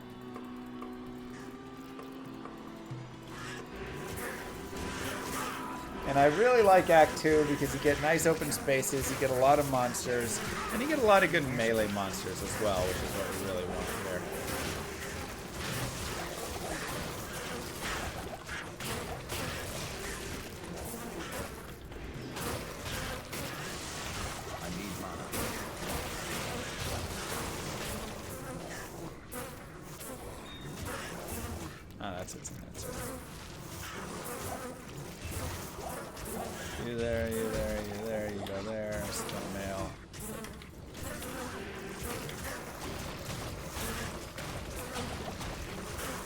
And I really like Act 2 because you get nice open spaces, you get a lot of monsters, and you get a lot of good melee monsters as well, which is what we really want here. Oh, that's it. That's it. You there, you there, you there, you go there. Still mail.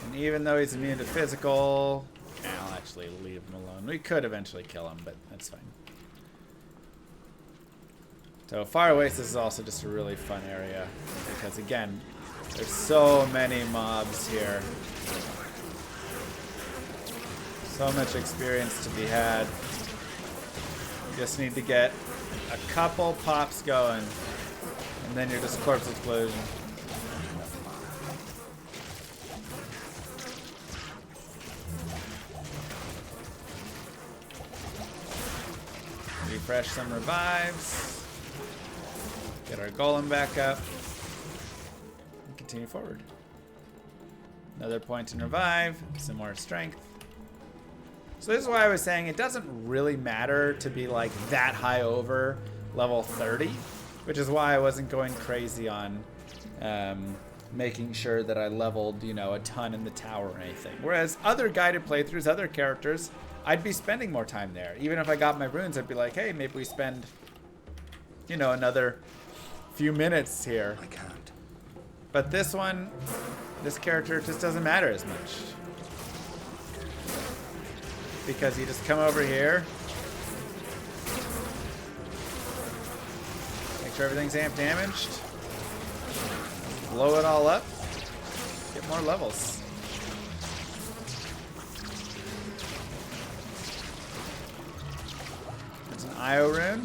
And even though he's immune to physical, I'll actually leave him alone. We could eventually kill him, but that's fine. So Fire Waste is also just a really fun area because again, there's so many mobs here. So much experience to be had. You just need to get a couple pops going, and then you're just corpse explosion. Refresh some revives. Get our golem back up. And continue forward. Another point in revive. Some more strength. So this is why I was saying it doesn't really matter to be like that high over level 30, which is why I wasn't going crazy on making sure that I leveled, you know, a ton in the tower or anything. Whereas other guided playthroughs, other characters, I'd be spending more time there. Even if I got my runes, I'd be like, hey, maybe we spend, you know, another few minutes here. I can't. But this one, this character just doesn't matter as much. Because you just come over here, make sure everything's amp damaged, blow it all up, get more levels. There's an IO rune,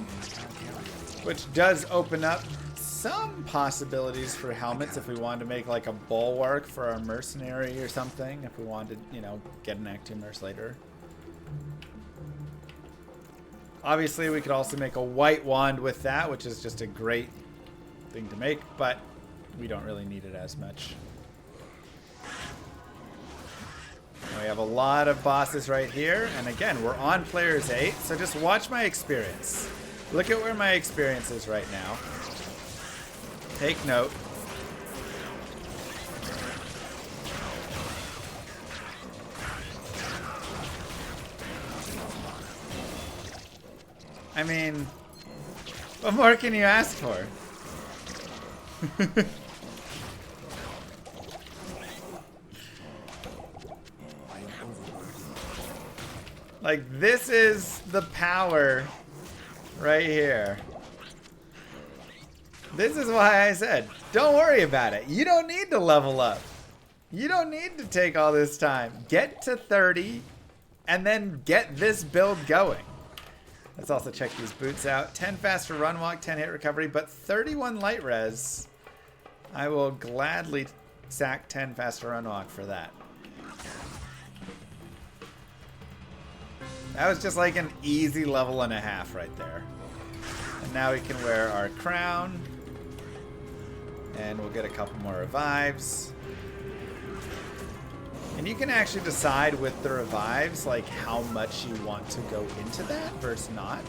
which does open up some possibilities for helmets if we wanted to make like a bulwark for our mercenary or something, if we wanted to, you know, get an Act 2 merc later. Obviously, we could also make a white wand with that, which is just a great thing to make, but we don't really need it as much. And we have a lot of bosses right here, and again, we're on players 8, so just watch my experience. Look at where my experience is right now. Take note. I mean, what more can you ask for? Like, this is the power right here. This is why I said, don't worry about it. You don't need to level up. You don't need to take all this time. Get to 30 and then get this build going. Let's also check these boots out. 10 faster run walk, 10 hit recovery, but 31 light res. I will gladly sack 10 faster run walk for that. That was just like an easy level and a half right there. And now we can wear our crown. And we'll get a couple more revives. And you can actually decide with the revives, like how much you want to go into that versus not.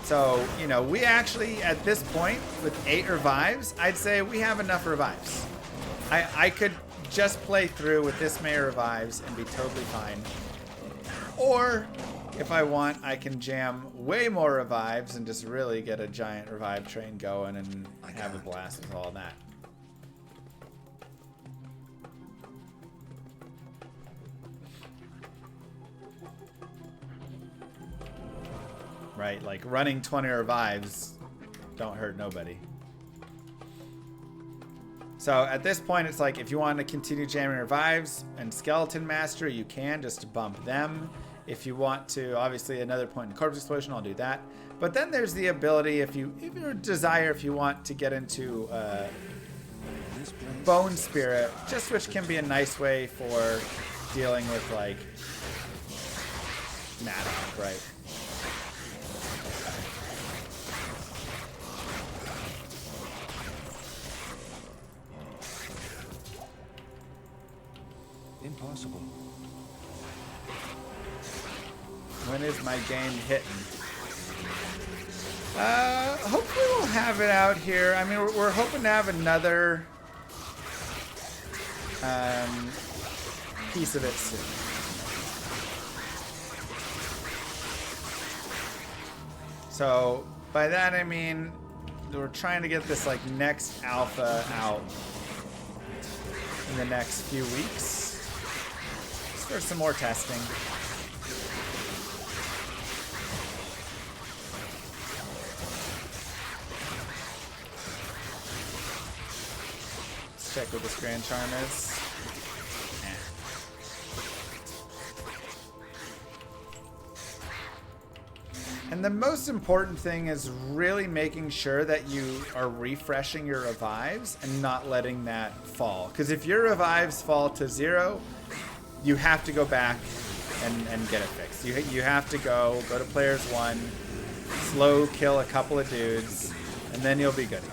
So, you know, we actually, at this point, with 8 revives, I'd say we have enough revives. I could just play through with this many revives and be totally fine. Or, if I want, I can jam way more revives and just really get a giant revive train going and have a blast with all that. Right, like running 20 revives don't hurt nobody. So at this point, it's like if you want to continue jamming revives and Skeleton Master, you can just to bump them. If you want to, obviously another point in Corpse Explosion, I'll do that. But then there's the ability, if you desire, if you want to get into Bone Spirit, just which can be a nice way for dealing with like Maddock, right? Impossible. When is my game hitting? Hopefully we'll have it out here. I mean, we're hoping to have another piece of it soon. So by that I mean we're trying to get this like next alpha out in the next few weeks. Just for some more testing. Let's check what this Grand Charm is. And the most important thing is really making sure that you are refreshing your revives and not letting that fall. Because if your revives fall to 0, you have to go back and get it fixed. You have to go to players 1, slow kill a couple of dudes, and then you'll be good.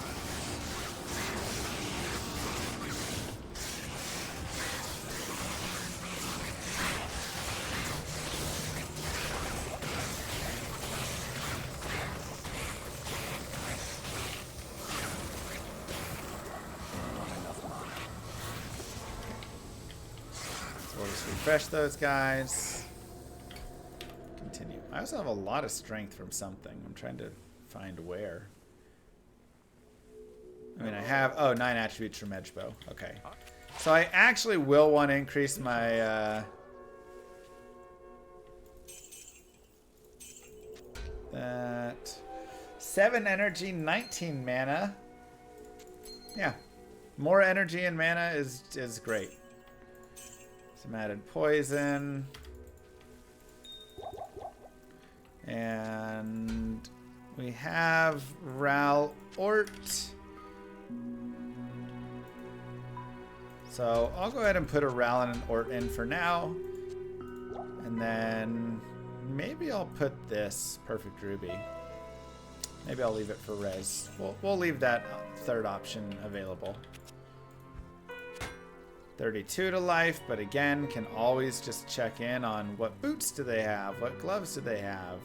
Refresh those guys. Continue. I also have a lot of strength from something. I'm trying to find where. I mean, I have... Oh, 9 attributes from Edgebow. Okay. So I actually will want to increase my... that... 7 energy, 19 mana. Yeah. More energy and mana is great. Some added poison. And we have Ral Ort. So I'll go ahead and put a Ral and an Ort in for now. And then maybe I'll put this Perfect Ruby. Maybe I'll leave it for Res. We'll leave that third option available. 32 to life, but again, can always just check in on what boots do they have, what gloves do they have.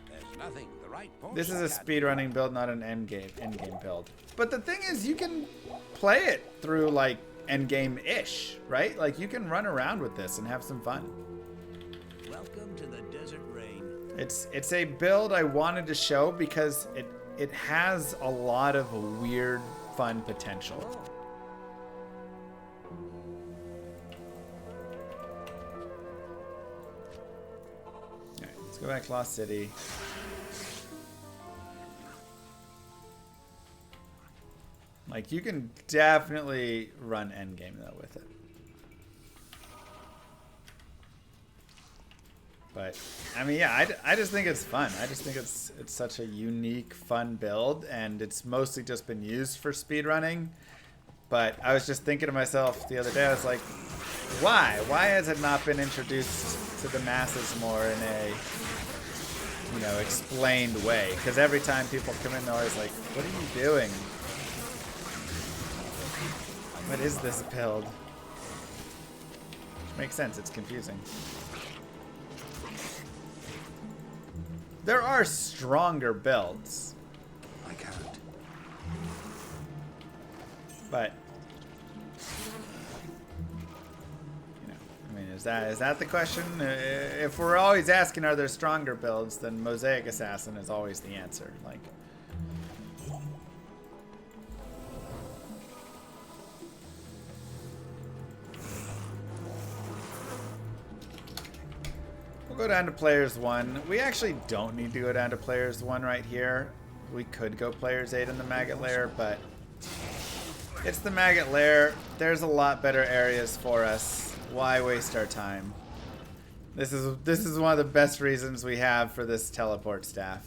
There's nothing. The right this is a speedrunning build, not an endgame build. But the thing is, you can play it through like endgame-ish, right? Like you can run around with this and have some fun. Welcome to the desert rain. It's a build I wanted to show because it has a lot of weird, fun potential. Go back to Lost City. Like, you can definitely run endgame, though, with it. But, I mean, yeah, I just think it's fun. I just think it's such a unique, fun build, and it's mostly just been used for speedrunning. But I was just thinking to myself the other day, I was like, why? Why has it not been introduced to the masses more in a... you know, explained way? Because every time people come in, they're always like, what are you doing? What is this build? Which makes sense, it's confusing. There are stronger builds. I can't. But I mean, is that the question? If we're always asking, are there stronger builds, then Mosaic Assassin is always the answer. Like, we'll go down to players 1. We actually don't need to go down to players 1 right here. We could go players 8 in the Maggot Lair, but it's the Maggot Lair. There's a lot better areas for us. Why waste our time? This is one of the best reasons we have for this teleport staff.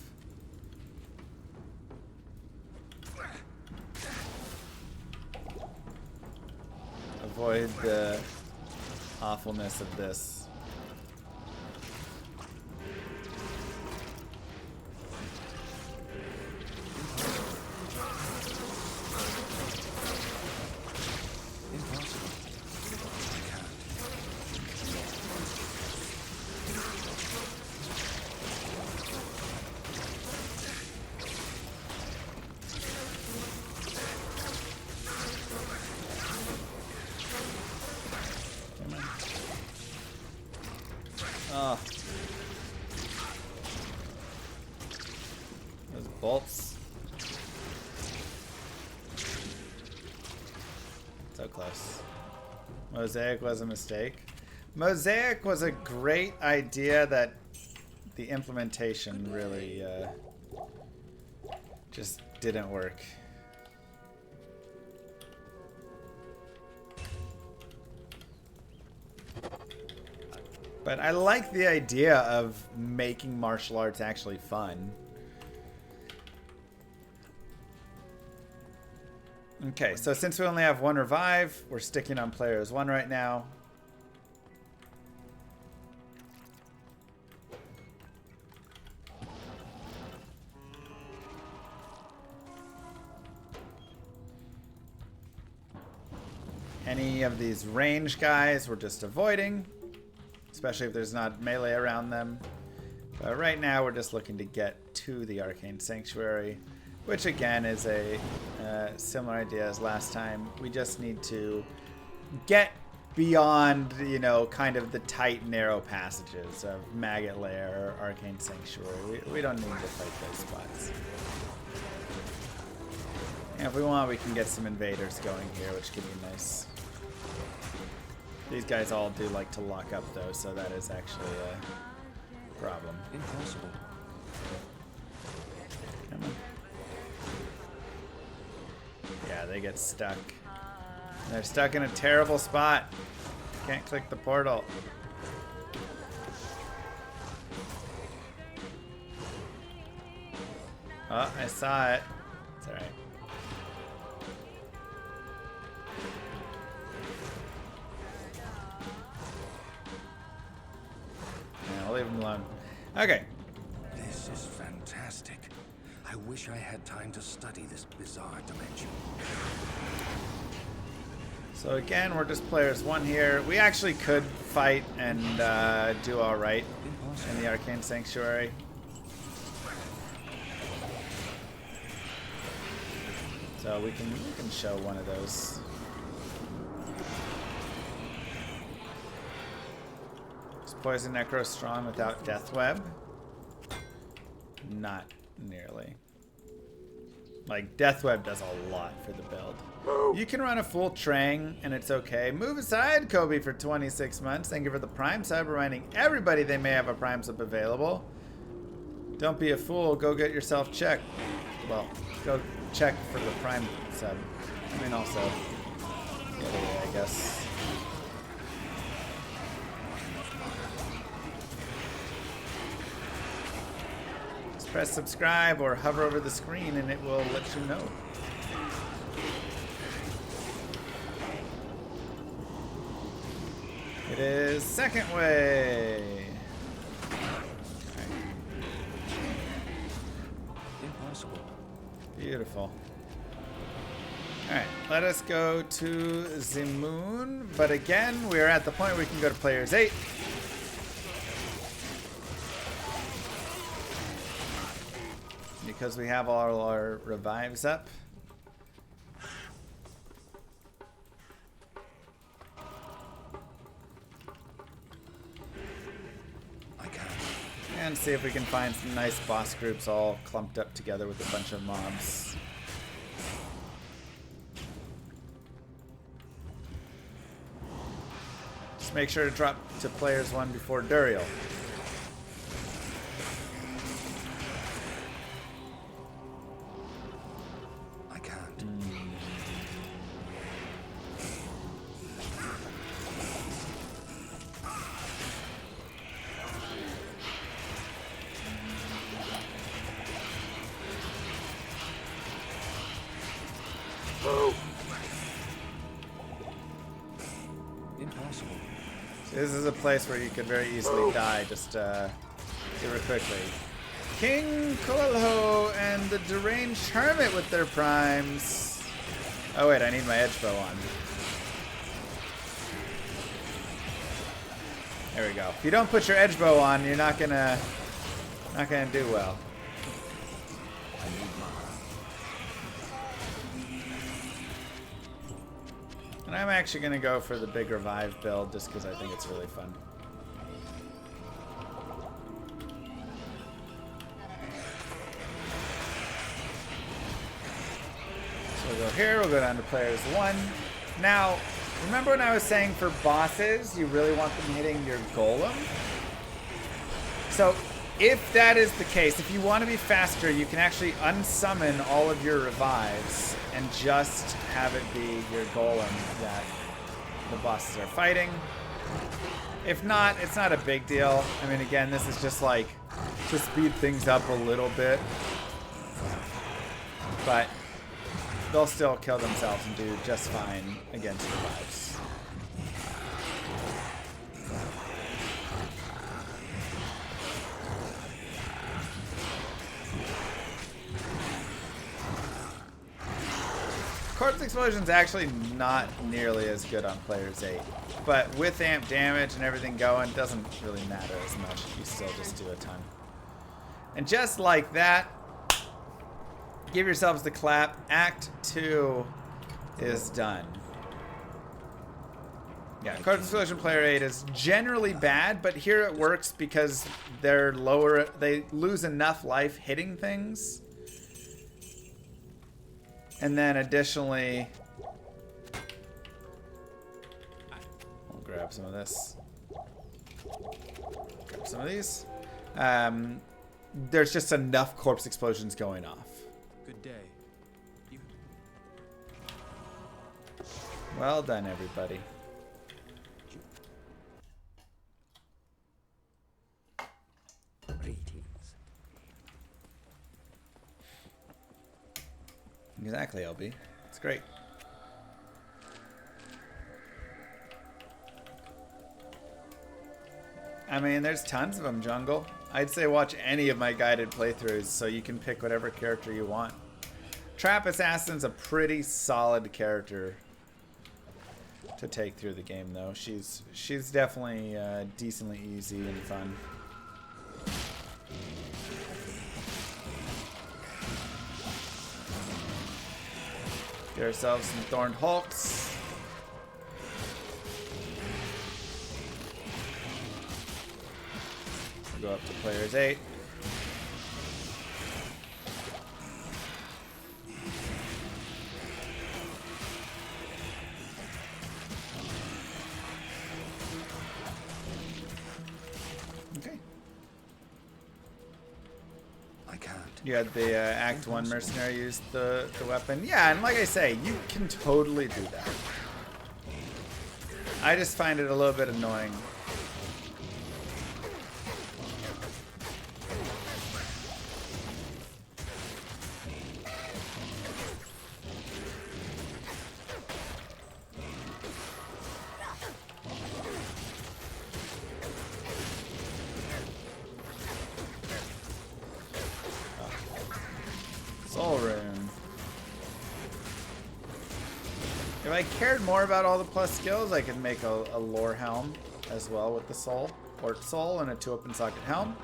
Avoid the awfulness of this. Oh. Those bolts. So close. Mosaic was a mistake. Mosaic was a great idea that the implementation really just didn't work. But I like the idea of making martial arts actually fun. Okay, so since we only have 1 revive, we're sticking on players 1 right now. Any of these range guys we're just avoiding, especially if there's not melee around them. But right now we're just looking to get to the Arcane Sanctuary, which again is a similar idea as last time. We just need to get beyond, you know, kind of the tight, narrow passages of Maggot Lair or Arcane Sanctuary. We don't need to fight those spots. And if we want, we can get some invaders going here, which could be nice. These guys all do like to lock up, though, so that is actually a problem. Impossible. Come on. Yeah, they get stuck. They're stuck in a terrible spot. Can't click the portal. Oh, I saw it. It's alright. Yeah, I'll leave him alone. Okay. This is fantastic. I wish I had time to study this bizarre dimension. So again, we're just players 1 here. We actually could fight and do all right in the Arcane Sanctuary. So we can show one of those. Is Poison Necro strong without Death Web? Not nearly. Like, Death Web does a lot for the build. You can run a full Trang, and it's okay. Move aside, Kobe, for 26 months. Thank you for the Prime sub, reminding everybody they may have a Prime sub available. Don't be a fool. Go get yourself checked. Well, go check for the Prime sub. I mean, also, the other way, I guess. Just press subscribe or hover over the screen, and it will let you know. It is second way. Right. Impossible. Beautiful. Alright, let us go to the moon. But again, we are at the point where we can go to players 8. because we have all our revives up. And see if we can find some nice boss groups all clumped up together with a bunch of mobs. Just make sure to drop to players 1 before duriel. I can't. Impossible. This is a place where you could very easily die just super quickly. King Kolho and the Deranged Hermit with their primes. Oh wait, I need my edge bow on. There we go. If you don't put your edge bow on, you're not gonna do well. And I'm actually gonna go for the big revive build just because I think it's really fun. So we'll go here, we'll go down to players 1. Now, remember when I was saying for bosses, you really want them hitting your golem? So, if that is the case, if you want to be faster, you can actually unsummon all of your revives and just have it be your golem that the bosses are fighting. If not, it's not a big deal. I mean, again, this is just like to speed things up a little bit. But they'll still kill themselves and do just fine against revives. Corpse Explosion's actually not nearly as good on players 8. But with amp damage and everything going, it doesn't really matter as much. You still just do a ton. And just like that, give yourselves the clap. Act 2 is done. Yeah, Corpse Explosion player 8 is generally bad, but here it works because they're lower. They lose enough life hitting things. And then additionally, we'll grab some of this. Grab some of these. There's just enough corpse explosions going off. Good day. Well done, everybody. Exactly, LB. It's great. I mean, there's tons of them, Jungle. I'd say watch any of my guided playthroughs so you can pick whatever character you want. Trap Assassin's a pretty solid character to take through the game, though. She's definitely decently easy and fun. Get ourselves some Thorned Hulks. We'll go up to players 8. Okay. I can't. You had the Act 1 mercenary use the weapon. Yeah, and like I say, you can totally do that. I just find it a little bit annoying. Soul Rune. If I cared more about all the plus skills, I could make a lore helm as well with the soul. Port soul and a 2-open socket helm.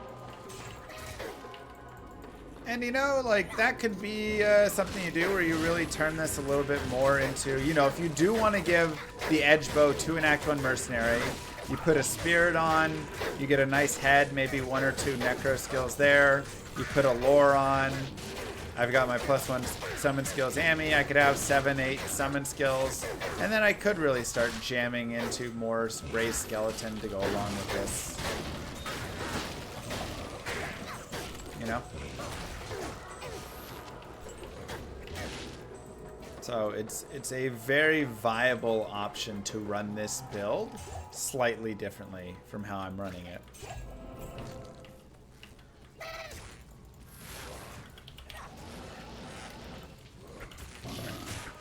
And you know, like, that could be something you do where you really turn this a little bit more into, you know, if you do want to give the edge bow to an Act 1 mercenary, you put a spirit on, you get a nice head, maybe 1 or 2 necro skills there, you put a lore on. I've got my +1 summon skills Amy, I could have 7, 8 summon skills, and then I could really start jamming into more raised skeleton to go along with this. You know? So it's a very viable option to run this build slightly differently from how I'm running it.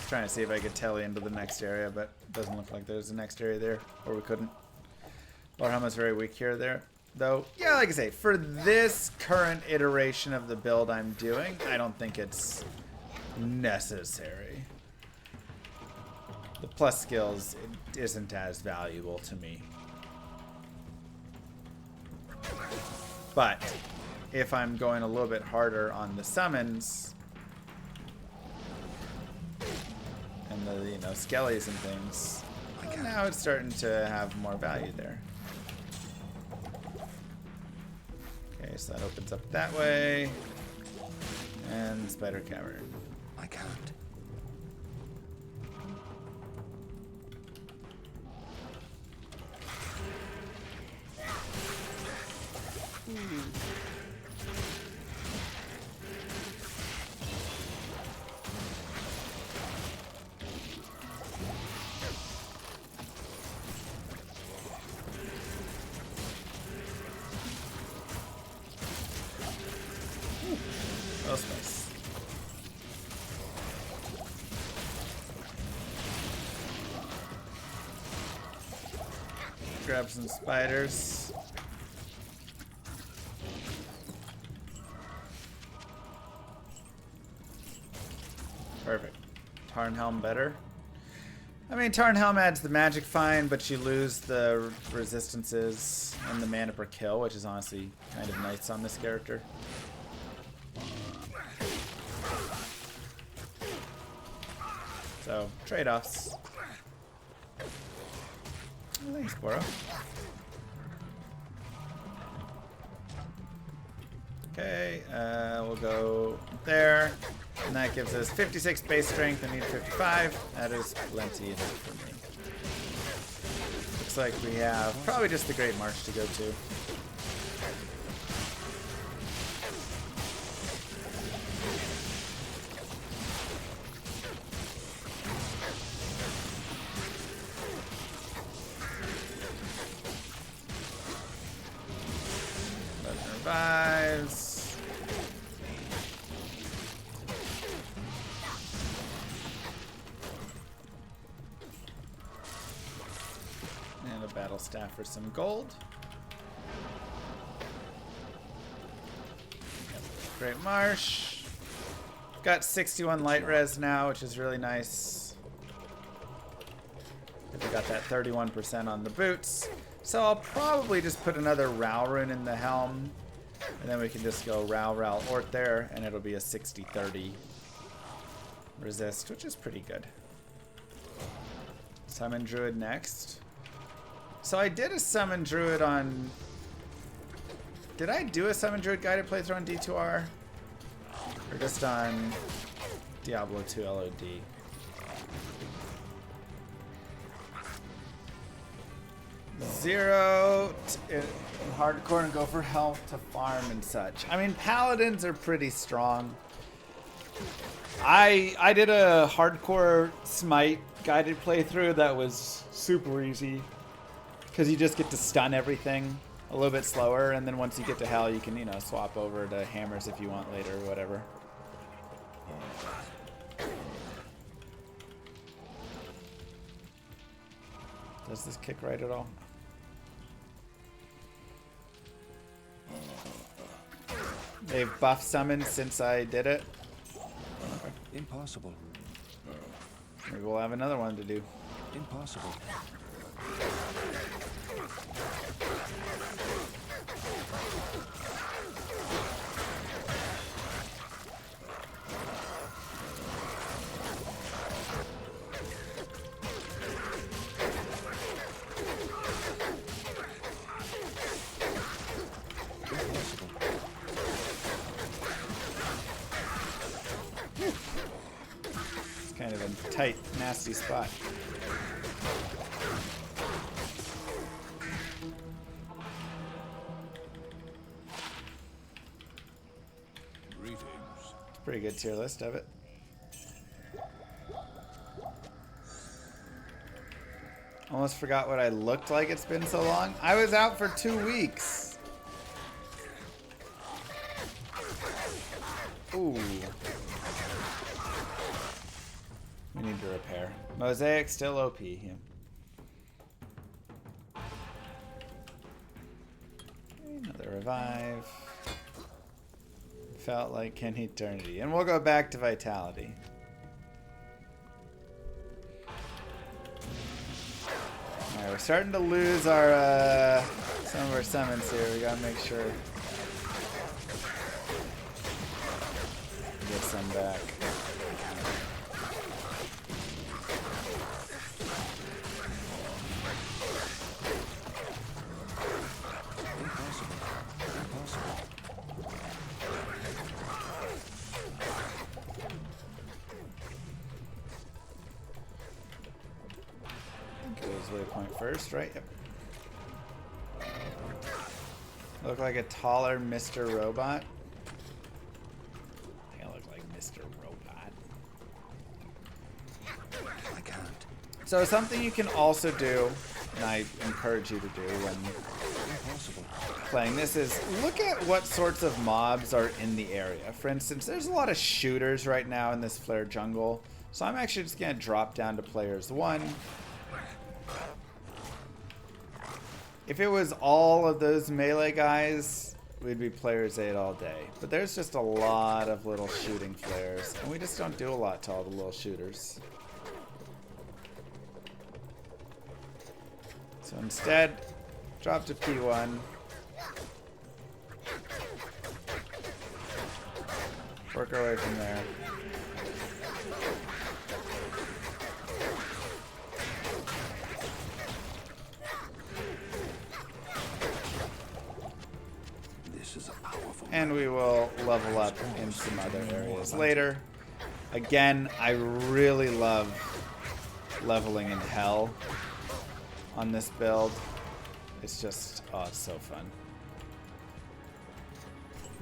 Trying to see if I could tele into the next area, but it doesn't look like there's a next area there, or we couldn't. Warhammer's very weak here there, though. Yeah, like I say, for this current iteration of the build I'm doing, I don't think it's necessary. The plus skills isn't as valuable to me. But if I'm going a little bit harder on the summons and the, you know, skellies and things, now it's starting to have more value there. Okay, so that opens up that way. And Spider Cavern. I can't. That's nice. Grab some spiders. Perfect. Tarnhelm better. I mean, Tarnhelm adds the magic fine, but you lose the resistances and the mana per kill, which is honestly kind of nice on this character. So, trade-offs. Thanks, Boro. Okay, we'll go there. And that gives us 56 base strength. I need 55. That is plenty enough for me. Looks like we have probably just the Great March to go to. Revives. And a battle staff for some gold. Great Marsh. Got 61 light res now, which is really nice. We got that 31% on the boots. So I'll probably just put another Rao rune in the helm. And then we can just go Rao, Ort there, and it'll be a 60-30 resist, which is pretty good. Summon Druid next. So I did a Summon Druid on... Did I do a Summon Druid guided playthrough on D2R? Or just on Diablo 2 LOD? Zero in hardcore and go for health to farm and such. I mean, paladins are pretty strong. I did a hardcore smite guided playthrough that was super easy because you just get to stun everything a little bit slower, and then once you get to hell, you can, you know, swap over to hammers if you want later or whatever. Does this kick right at all? They've buff summoned since I did it. Impossible. Maybe we'll have another one to do. Impossible. Kind of a tight, nasty spot. Greetings. It's a pretty good tier list of it. Almost forgot what I looked like. It's been so long. I was out for 2 weeks. Ooh. We need to repair. Mosaic still OP. Yeah. Another revive. Felt like an eternity. And we'll go back to Vitality. Alright, we're starting to lose our some of our summons here. We gotta make sure we get some back. Waypoint first, right? Yep. Look like a taller Mr. Robot. I think I look like Mr. Robot. I can't. So something you can also do, and I encourage you to do when playing this, is look at what sorts of mobs are in the area. For instance, there's a lot of shooters right now in this flare jungle. So I'm actually just going to drop down to players 1. If it was all of those melee guys, we'd be players 8 all day. But there's just a lot of little shooting flares, and we just don't do a lot to all the little shooters. So instead, drop to P1. Work our way from there. And we will level up in some other areas later. Again, I really love leveling in Hell on this build. It's just, oh, it's so fun.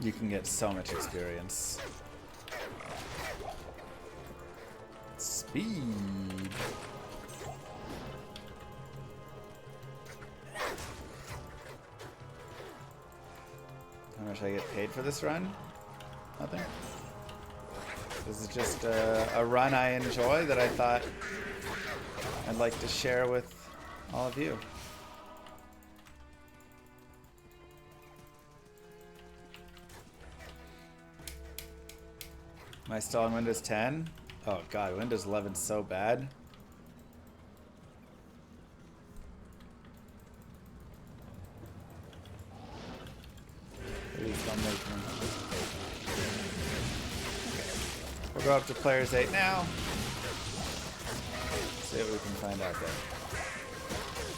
You can get so much experience. Speed. How much I get paid for this run? Nothing. This is just a run I enjoy that I thought I'd like to share with all of you. Am I still on Windows 10? Oh god, Windows 11 is so bad. Please don't make me. We'll go up to players 8 now. See what we can find out there.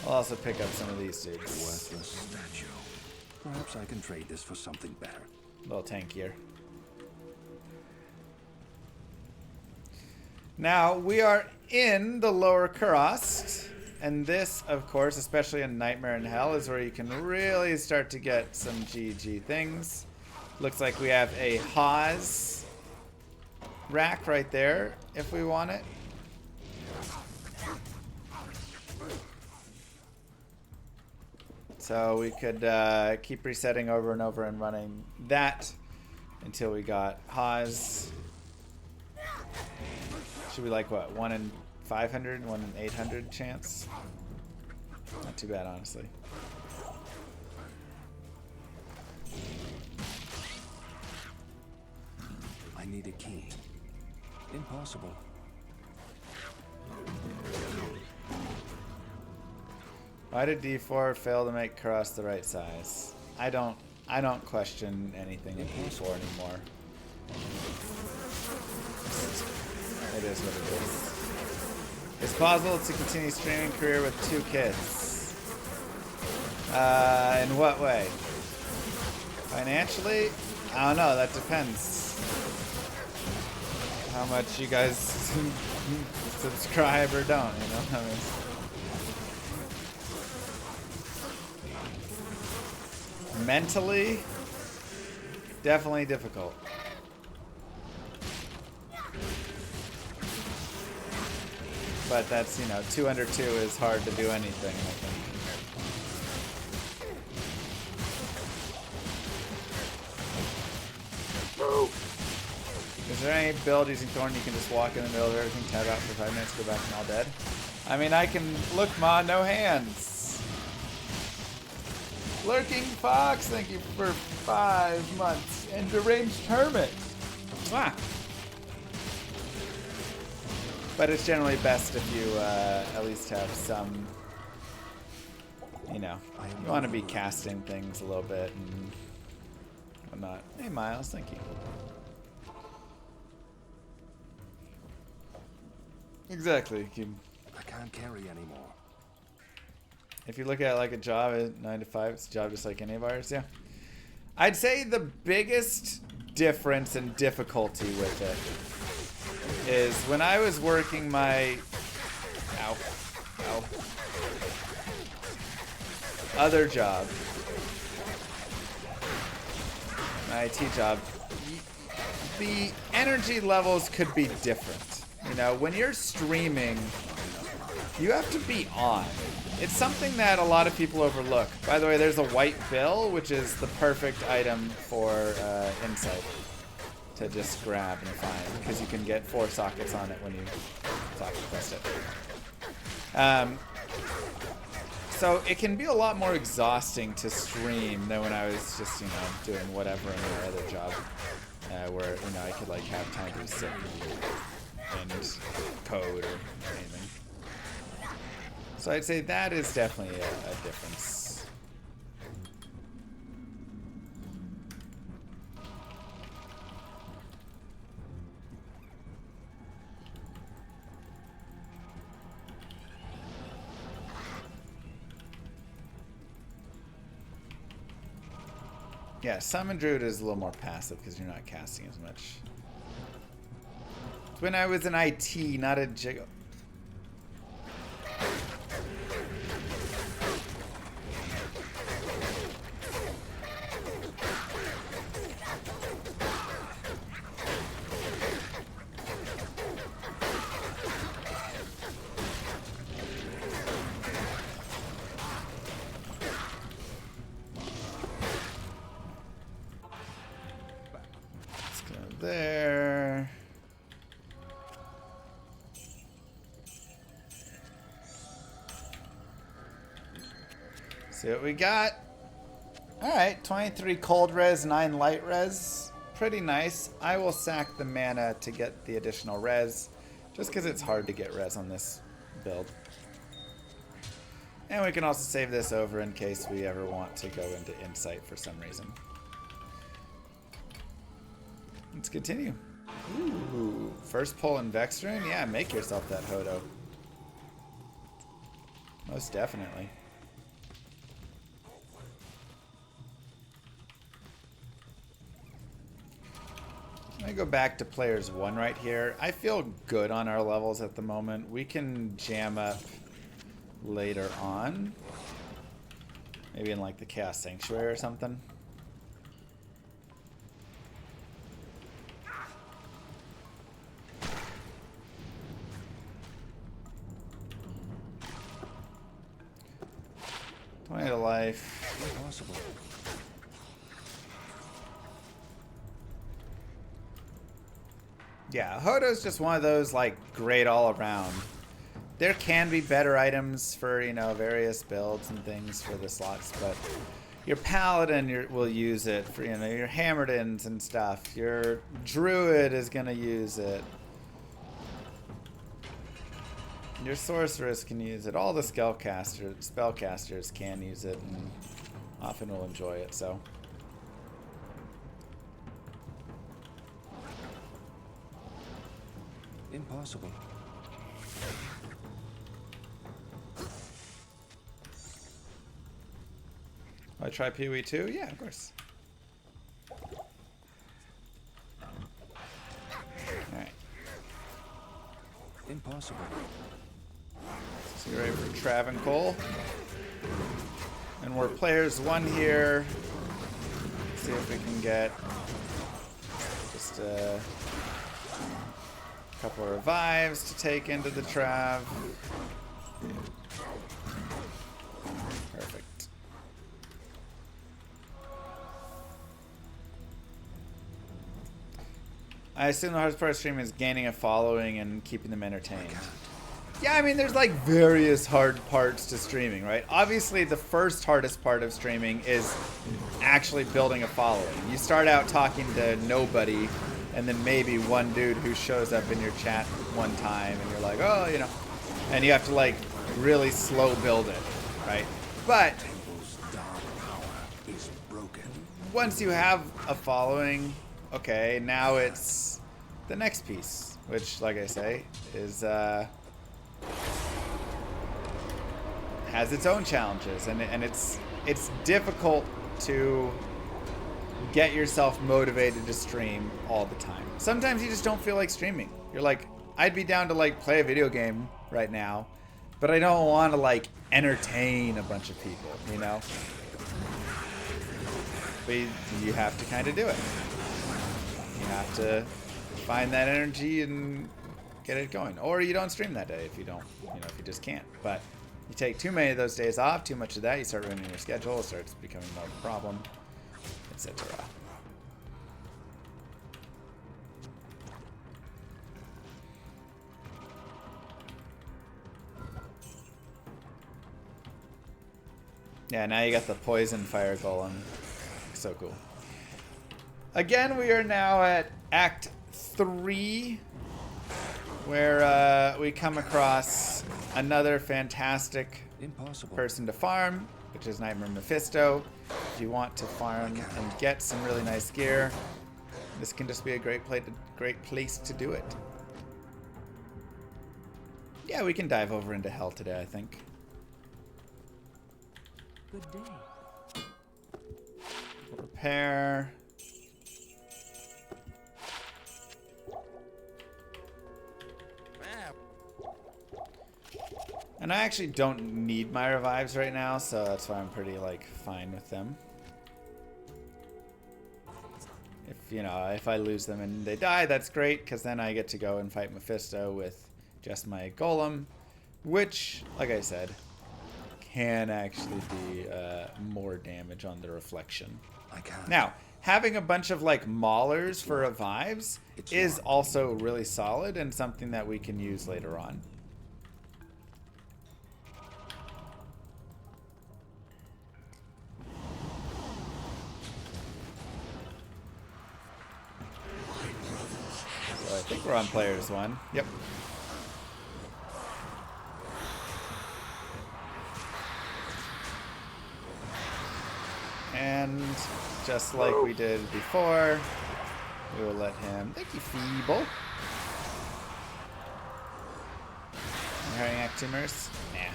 I'll also pick up some of these dudes. Worthless statue. Perhaps I can trade this for something better. A little tankier. Now, we are in the lower Kurast, and this, of course, especially in Nightmare in Hell, is where you can really start to get some GG things. Looks like we have a Haas rack right there, if we want it. So we could keep resetting over and over and running that until we got Haas. Should we like what? 1 in 500, 1 in 800 chance? Not too bad, honestly. I need a key. Impossible. Why did D4 fail to make Kurast the right size? I don't question anything in D4 anymore. It is what it is. It's possible to continue streaming career with 2 kids. In what way? Financially? I don't know. That depends. how much you guys subscribe or don't, you know? I mean, mentally, definitely difficult. But that's, you know, 2 under 2 is hard to do anything, I think. Is there any build using Thorn you can just walk in the middle of everything, tab out for 5 minutes, go back and all dead? I mean, I can look, Ma, no hands. Lurking Fox, thank you for 5 months. And Deranged Hermit. Mwah. But it's generally best if you at least have some, you know, you want to be casting things a little bit and whatnot. Hey, Miles, thank you. Exactly. I can't carry anymore. If you look at it like a job at 9 to 5, it's a job just like any of ours, yeah. I'd say the biggest difference in difficulty with it is when I was working my other job, my IT job, the energy levels could be different. You know, when you're streaming, you have to be on. It's something that a lot of people overlook. By the way, there's a white bill, which is the perfect item for Insight to just grab and find, because you can get 4 sockets on it when you socket quest it. So it can be a lot more exhausting to stream than when I was just, you know, doing whatever in my other job, where, you know, I could like have time to sit and code or anything. So I'd say that is definitely a difference. Yeah, Summon Druid is a little more passive because you're not casting as much. It's when I was in IT, not a jiggle. There. See what we got. Alright, 23 cold res, 9 light res. Pretty nice. I will sack the mana to get the additional res, just because it's hard to get res on this build. And we can also save this over in case we ever want to go into Insight for some reason. Let's continue. Ooh, first pull in Vexrune? Yeah, make yourself that Hodo. Most definitely. I'm gonna go back to players 1 right here. I feel good on our levels at the moment. We can jam up later on. Maybe in like the Chaos Sanctuary or something. To life. Impossible. Yeah, Hodo's just one of those like great all around. There can be better items for, you know, various builds and things for the slots, but your paladin will use it for, you know, your Hammerdins and stuff. Your druid is gonna use it. Your sorceress can use it. All the spellcasters can use it and often will enjoy it, so. Impossible. I try PoE too? Yeah, of course. Alright. Impossible. So you're ready for Travancore. And we're players 1 here. Let's see if we can get just a couple of revives to take into the Trav. Perfect. I assume the hardest part of streaming is gaining a following and keeping them entertained. Yeah, I mean, there's like various hard parts to streaming, right? Obviously, the first hardest part of streaming is actually building a following. You start out talking to nobody, and then maybe one dude who shows up in your chat one time, and you're like, oh, you know, and you have to like really slow build it, right? But once you have a following, okay, now it's the next piece, which, like I say, is has its own challenges, and it's difficult to get yourself motivated to stream all the time. Sometimes you just don't feel like streaming. You're like, I'd be down to like play a video game right now, but I don't want to like entertain a bunch of people, you know? But you have to kind of do it. You have to find that energy and get it going. Or you don't stream that day if you don't, you know, if you just can't. But you take too many of those days off, too much of that, you start ruining your schedule, it starts becoming more of a problem, etc. Yeah, now you got the poison fire golem. So cool. Again, we are now at Act 3, where we come across another fantastic person to farm, which is Nightmare Mephisto. If you want to farm and get some really nice gear, this can just be a great place to do it. Yeah, we can dive over into hell today, I think. Good day. Repair. And I actually don't need my revives right now, so that's why I'm pretty, like, fine with them. If, you know, if I lose them and they die, that's great, because then I get to go and fight Mephisto with just my golem, which, like I said, can actually be more damage on the reflection. Now, having a bunch of, like, maulers for revives is also really solid and something that we can use later on. I think we're on players 1. Yep. And just like we did before, we will let him. Thank you, Feeble. Hiring Actimers? Nah.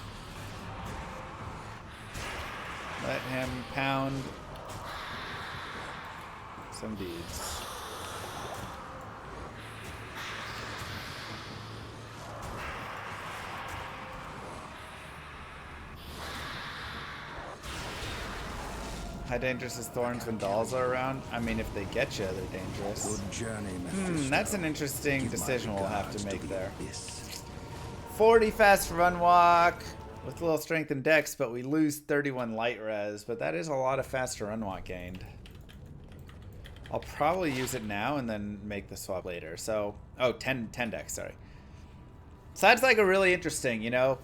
Let him pound some beads. How dangerous is Thorns when dolls are around? I mean, if they get you, they're dangerous. Good journey, That's an interesting decision we'll have to make there. 40 fast run walk with a little strength and dex, but we lose 31 light res. But that is a lot of fast run walk gained. I'll probably use it now and then make the swap later. So, oh, 10 dex, sorry. So that's like a really interesting, you know.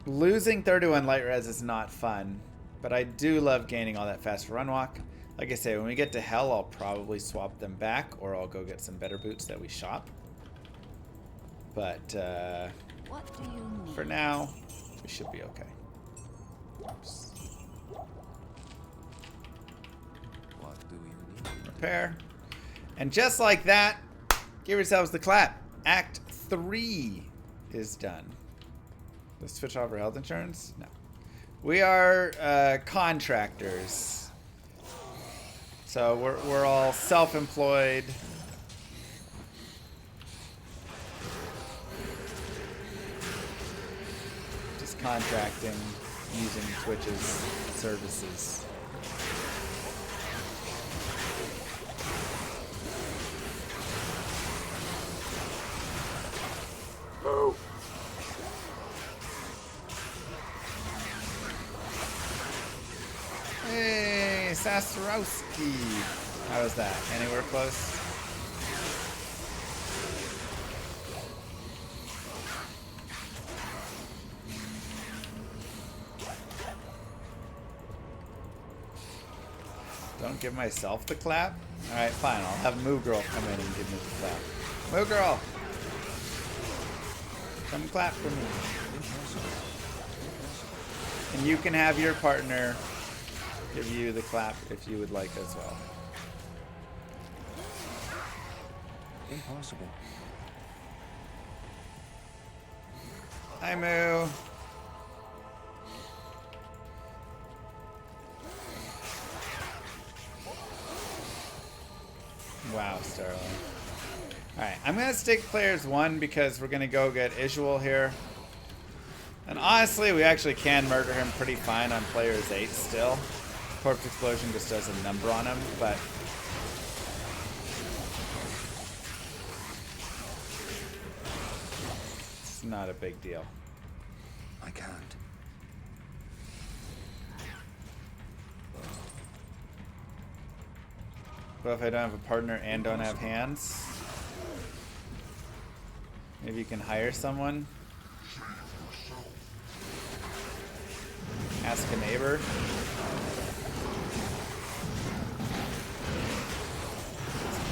Losing 31 light res is not fun. But I do love gaining all that fast run walk. Like I say, when we get to hell, I'll probably swap them back, or I'll go get some better boots that we shop. But What do you need? for now, we should be okay. Oops. What do you need? Repair. And just like that, give yourselves the clap. Act 3 is done. Let's switch off our health insurance? No. We are contractors, so we're all self-employed. contracting using Twitch's services. Oh. Hey, Sasrowski. How was that? Anywhere close? Don't give myself the clap? Alright, fine. I'll have Moo Girl come in and give me the clap. Moo Girl! Come clap for me. And you can have your partner give you the clap if you would like as well. Impossible. Hi, Moo. Wow, Starling. Alright, I'm going to stick players 1 because we're going to go get Isual here. And honestly, we actually can murder him pretty fine on players 8 still. Corpse Explosion just does a number on him, but... it's not a big deal. I can't. But if I don't have a partner and don't have hands, maybe you can hire someone. Ask a neighbor.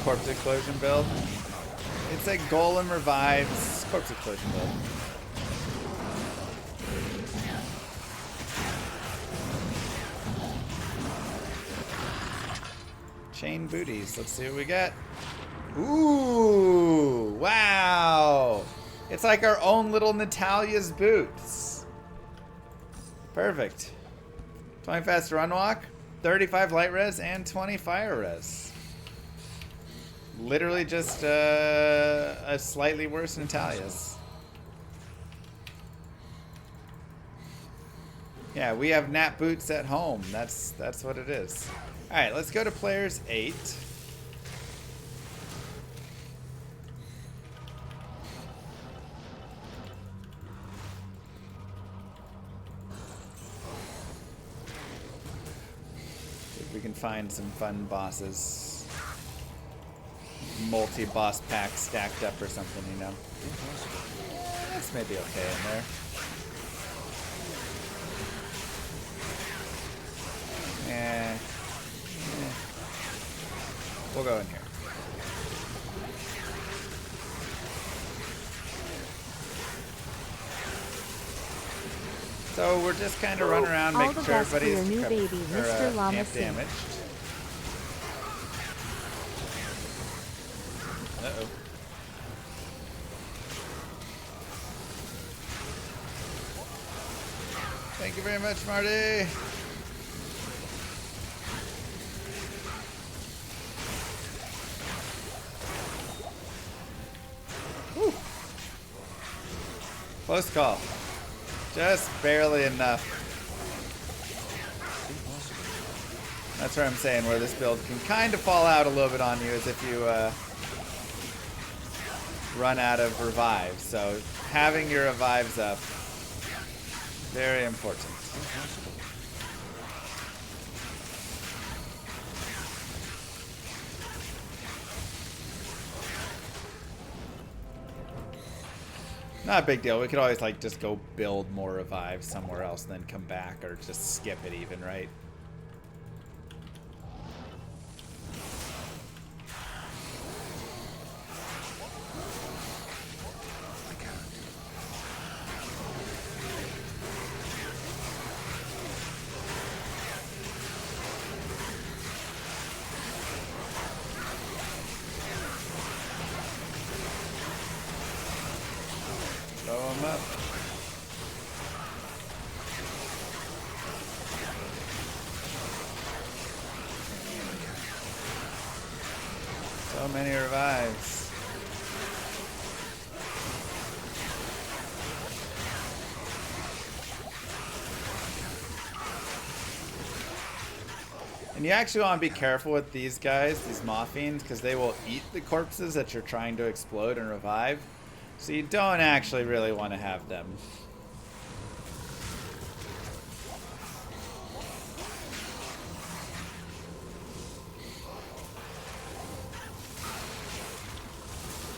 Corpse Explosion build. It's a Golem revives Corpse Explosion build. Chain booties. Let's see what we get. Ooh, wow. It's like our own little Natalia's boots. Perfect. 20 fast run walk, 35 light res, and 20 fire res. Literally just a slightly worse Natalia's. Yeah, we have Nat boots at home. That's what it is. All right, let's go to players 8. See if we can find some fun bosses. Multi-boss pack stacked up or something, you know. That's maybe okay in there. Yeah. We'll go in here. So we're just kind of running around making sure everybody's new baby, Mr. amp damaged. Uh-oh. Thank you very much, Marty. Whew. Close call. Just barely enough. That's what I'm saying, where this build can kind of fall out a little bit on you is if you run out of revives. So having your revives up, very important. Not a big deal. We could always like just go build more revives somewhere else and then come back, or just skip it even, right? Throw him up. So many revives. And you actually want to be careful with these guys, these Mophians, because they will eat the corpses that you're trying to explode and revive. So you don't actually really want to have them.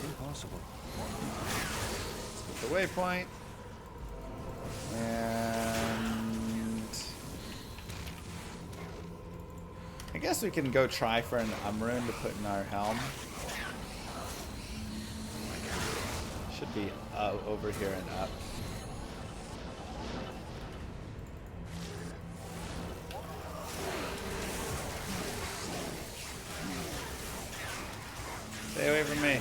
Impossible. The waypoint. And I guess we can go try for an rune to put in our helm. Should be over here and up. Stay away from me.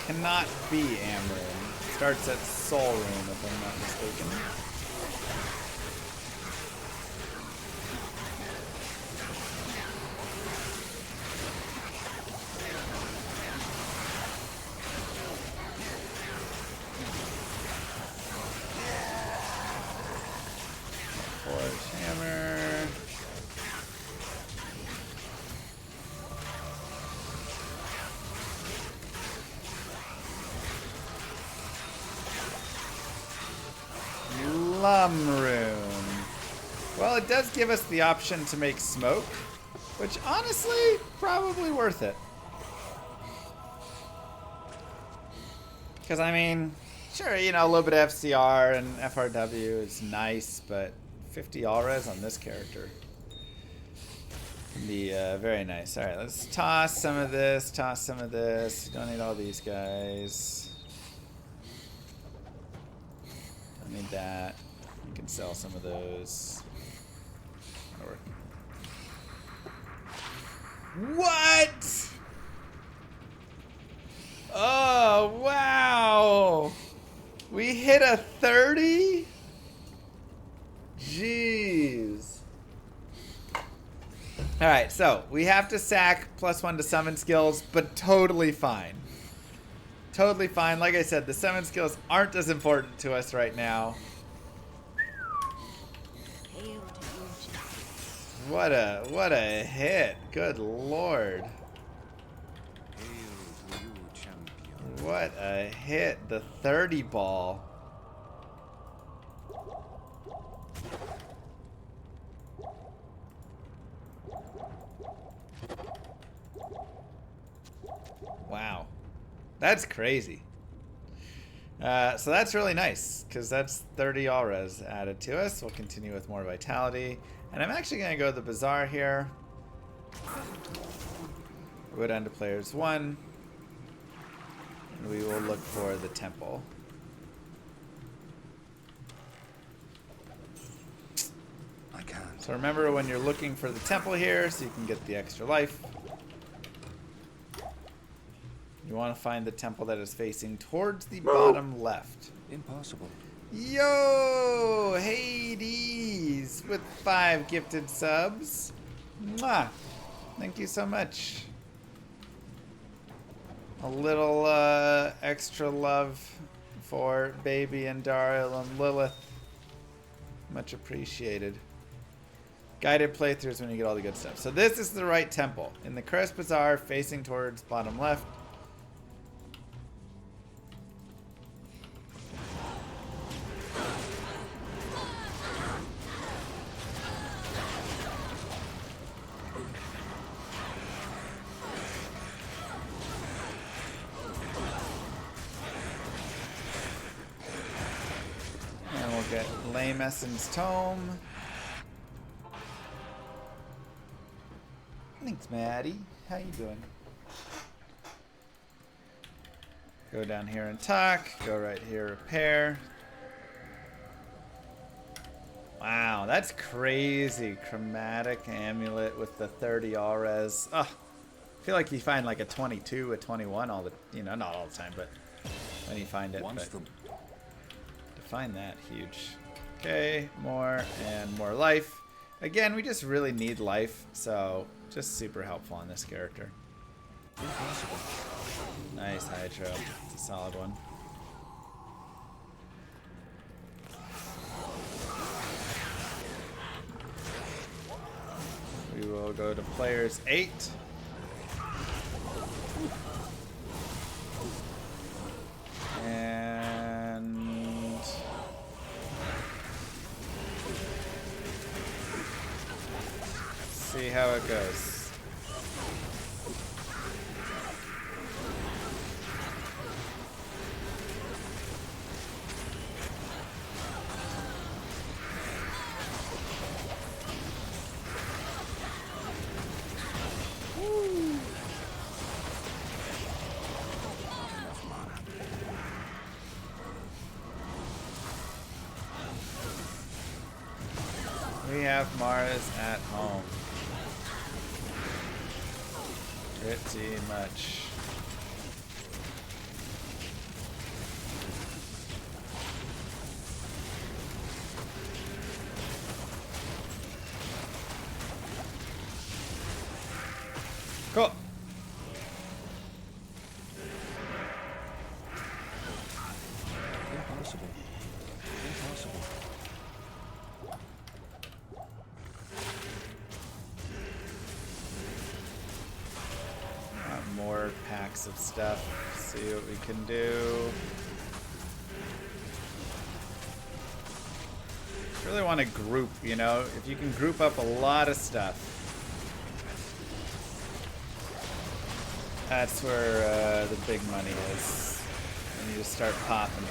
Cannot be Amrune. Starts at Soul Rune, if I'm not mistaken. Forge Hammer. Rune. Well, it does give us the option to make smoke, which honestly, probably worth it. Because, I mean, sure, you know, a little bit of FCR and FRW is nice, but 50 all-res on this character can be very nice. Alright, let's toss some of this, toss some of this. Don't need all these guys. Don't need that. You can sell some of those. What? Oh, wow. We hit a 30? Jeez. Alright, so we have to sack +1 to summon skills, but totally fine. Totally fine. Like I said, the summon skills aren't as important to us right now. What a hit. Good lord. What a hit. The 30 ball. Wow. That's crazy. So that's really nice, because that's 30 all-res added to us. We'll continue with more vitality. And I'm actually going to go to the Bazaar here. Go down to players 1. And we will look for the temple. I can't. So remember when you're looking for the temple here, so you can get the extra life. You want to find the temple that is facing towards the bottom left. Impossible. Yo, Hades with 5 gifted subs. Mwah. Thank you so much. A little extra love for baby and Andariel and Lilith. Much appreciated. Guided playthroughs when you get all the good stuff. So this is the right temple. In the Crest Bazaar, facing towards bottom left. Get Lame Essence Tome. Thanks, Maddie. How you doing? Go down here and talk. Go right here, repair. Wow, that's crazy. Chromatic amulet with the 30 all-res. Oh, I feel like you find like a 22, a 21 all the, you know, not all the time, but when you find it. Find that huge. Okay, more and more life. Again, we just really need life, so Just super helpful on this character. Impossible. Nice Hydro. It's a solid one. We will go to players 8. And see how it goes. We have Mars at home. Pretty much. Cool. Impossible. Impossible. More packs of stuff. See what we can do. Really want to group, you know, if you can group up a lot of stuff. That's where the big money is. And you just start popping.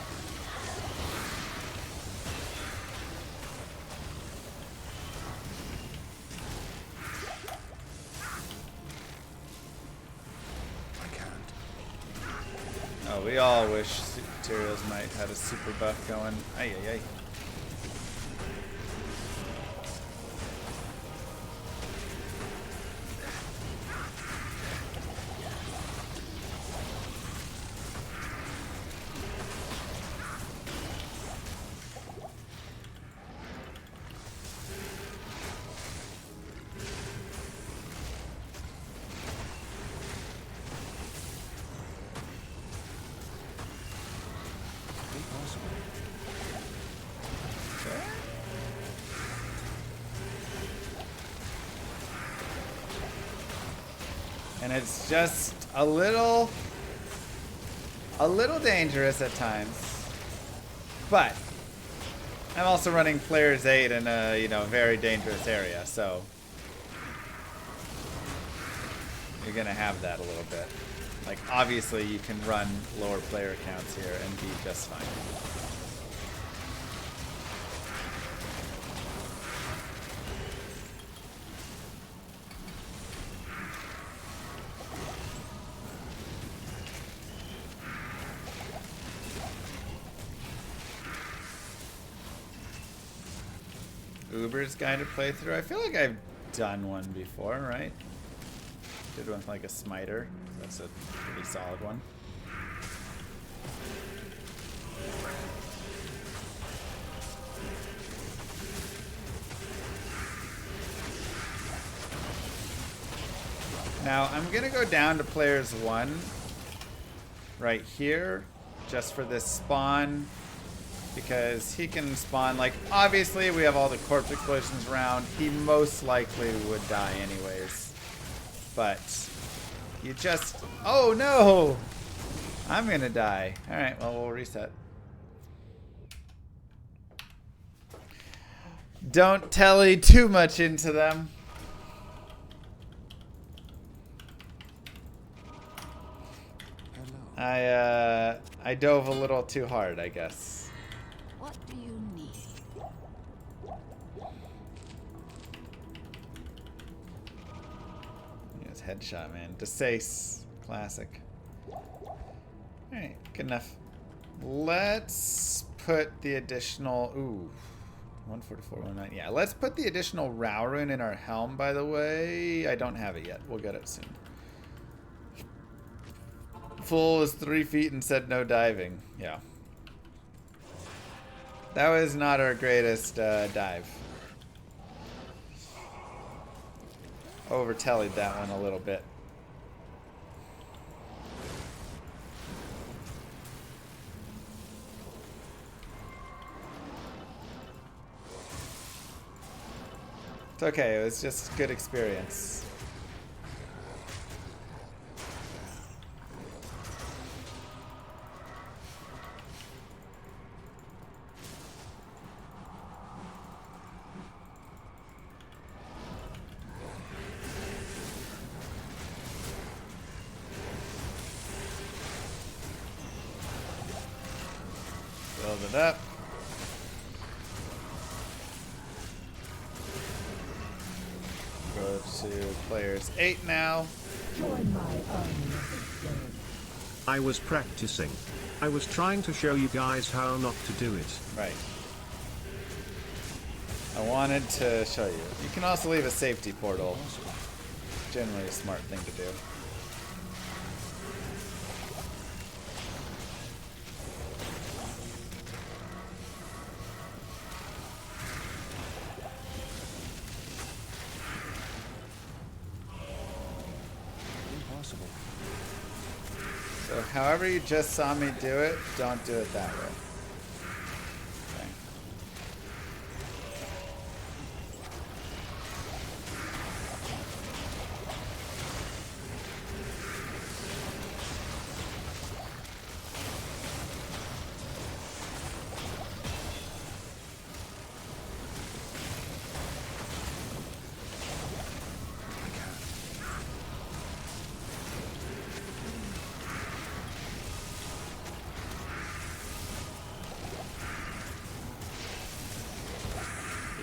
Oh, we all wish materials might have a super buff going. Ay, ay, ay. And it's just a little dangerous at times. But I'm also running players 8 in a, you know, very dangerous area, so you're gonna have that a little bit. Like, obviously you can run lower player counts here and be just fine. Uber's guided playthrough. I feel like I've done one before, right? Did one with like a smiter. That's a pretty solid one. Now I'm gonna go down to players 1 right here just for this spawn. Because he can spawn, like, obviously we have all the corpse explosions around. He most likely would die anyways. But you just, oh no! I'm gonna die. Alright, well, we'll reset. Don't telly too much into them. I dove a little too hard, I guess. What do you need? Yes, headshot, man. Desace. Classic. Alright, good enough. Let's put the additional... Ooh. 144, 190. Yeah, let's put the additional Row Rune in our helm, by the way. I don't have it yet. We'll get it soon. Full is 3 feet and said no diving. Yeah. That was not our greatest dive. over-tellied that one a little bit. It's okay, it was just good experience. Build it up. Go to players 8 now. I was practicing. I was trying to show you guys how not to do it. Right. I wanted to show you. You can also leave a safety portal. Generally a smart thing to do. So however you just saw me do it, don't do it that way. Okay.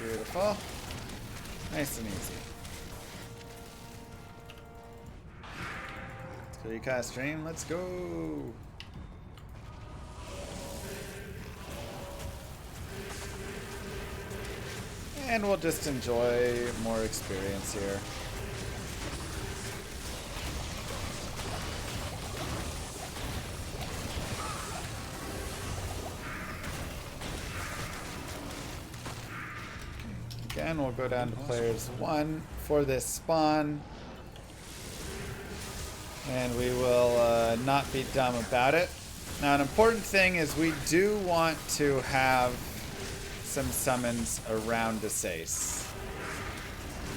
Beautiful. Nice and easy. Let's go Ukai stream. Let's go. And we'll just enjoy more experience here. Again, we'll go down to players 1 for this spawn. And we will not be dumb about it. Now, an important thing is we do want to have some summons around Asace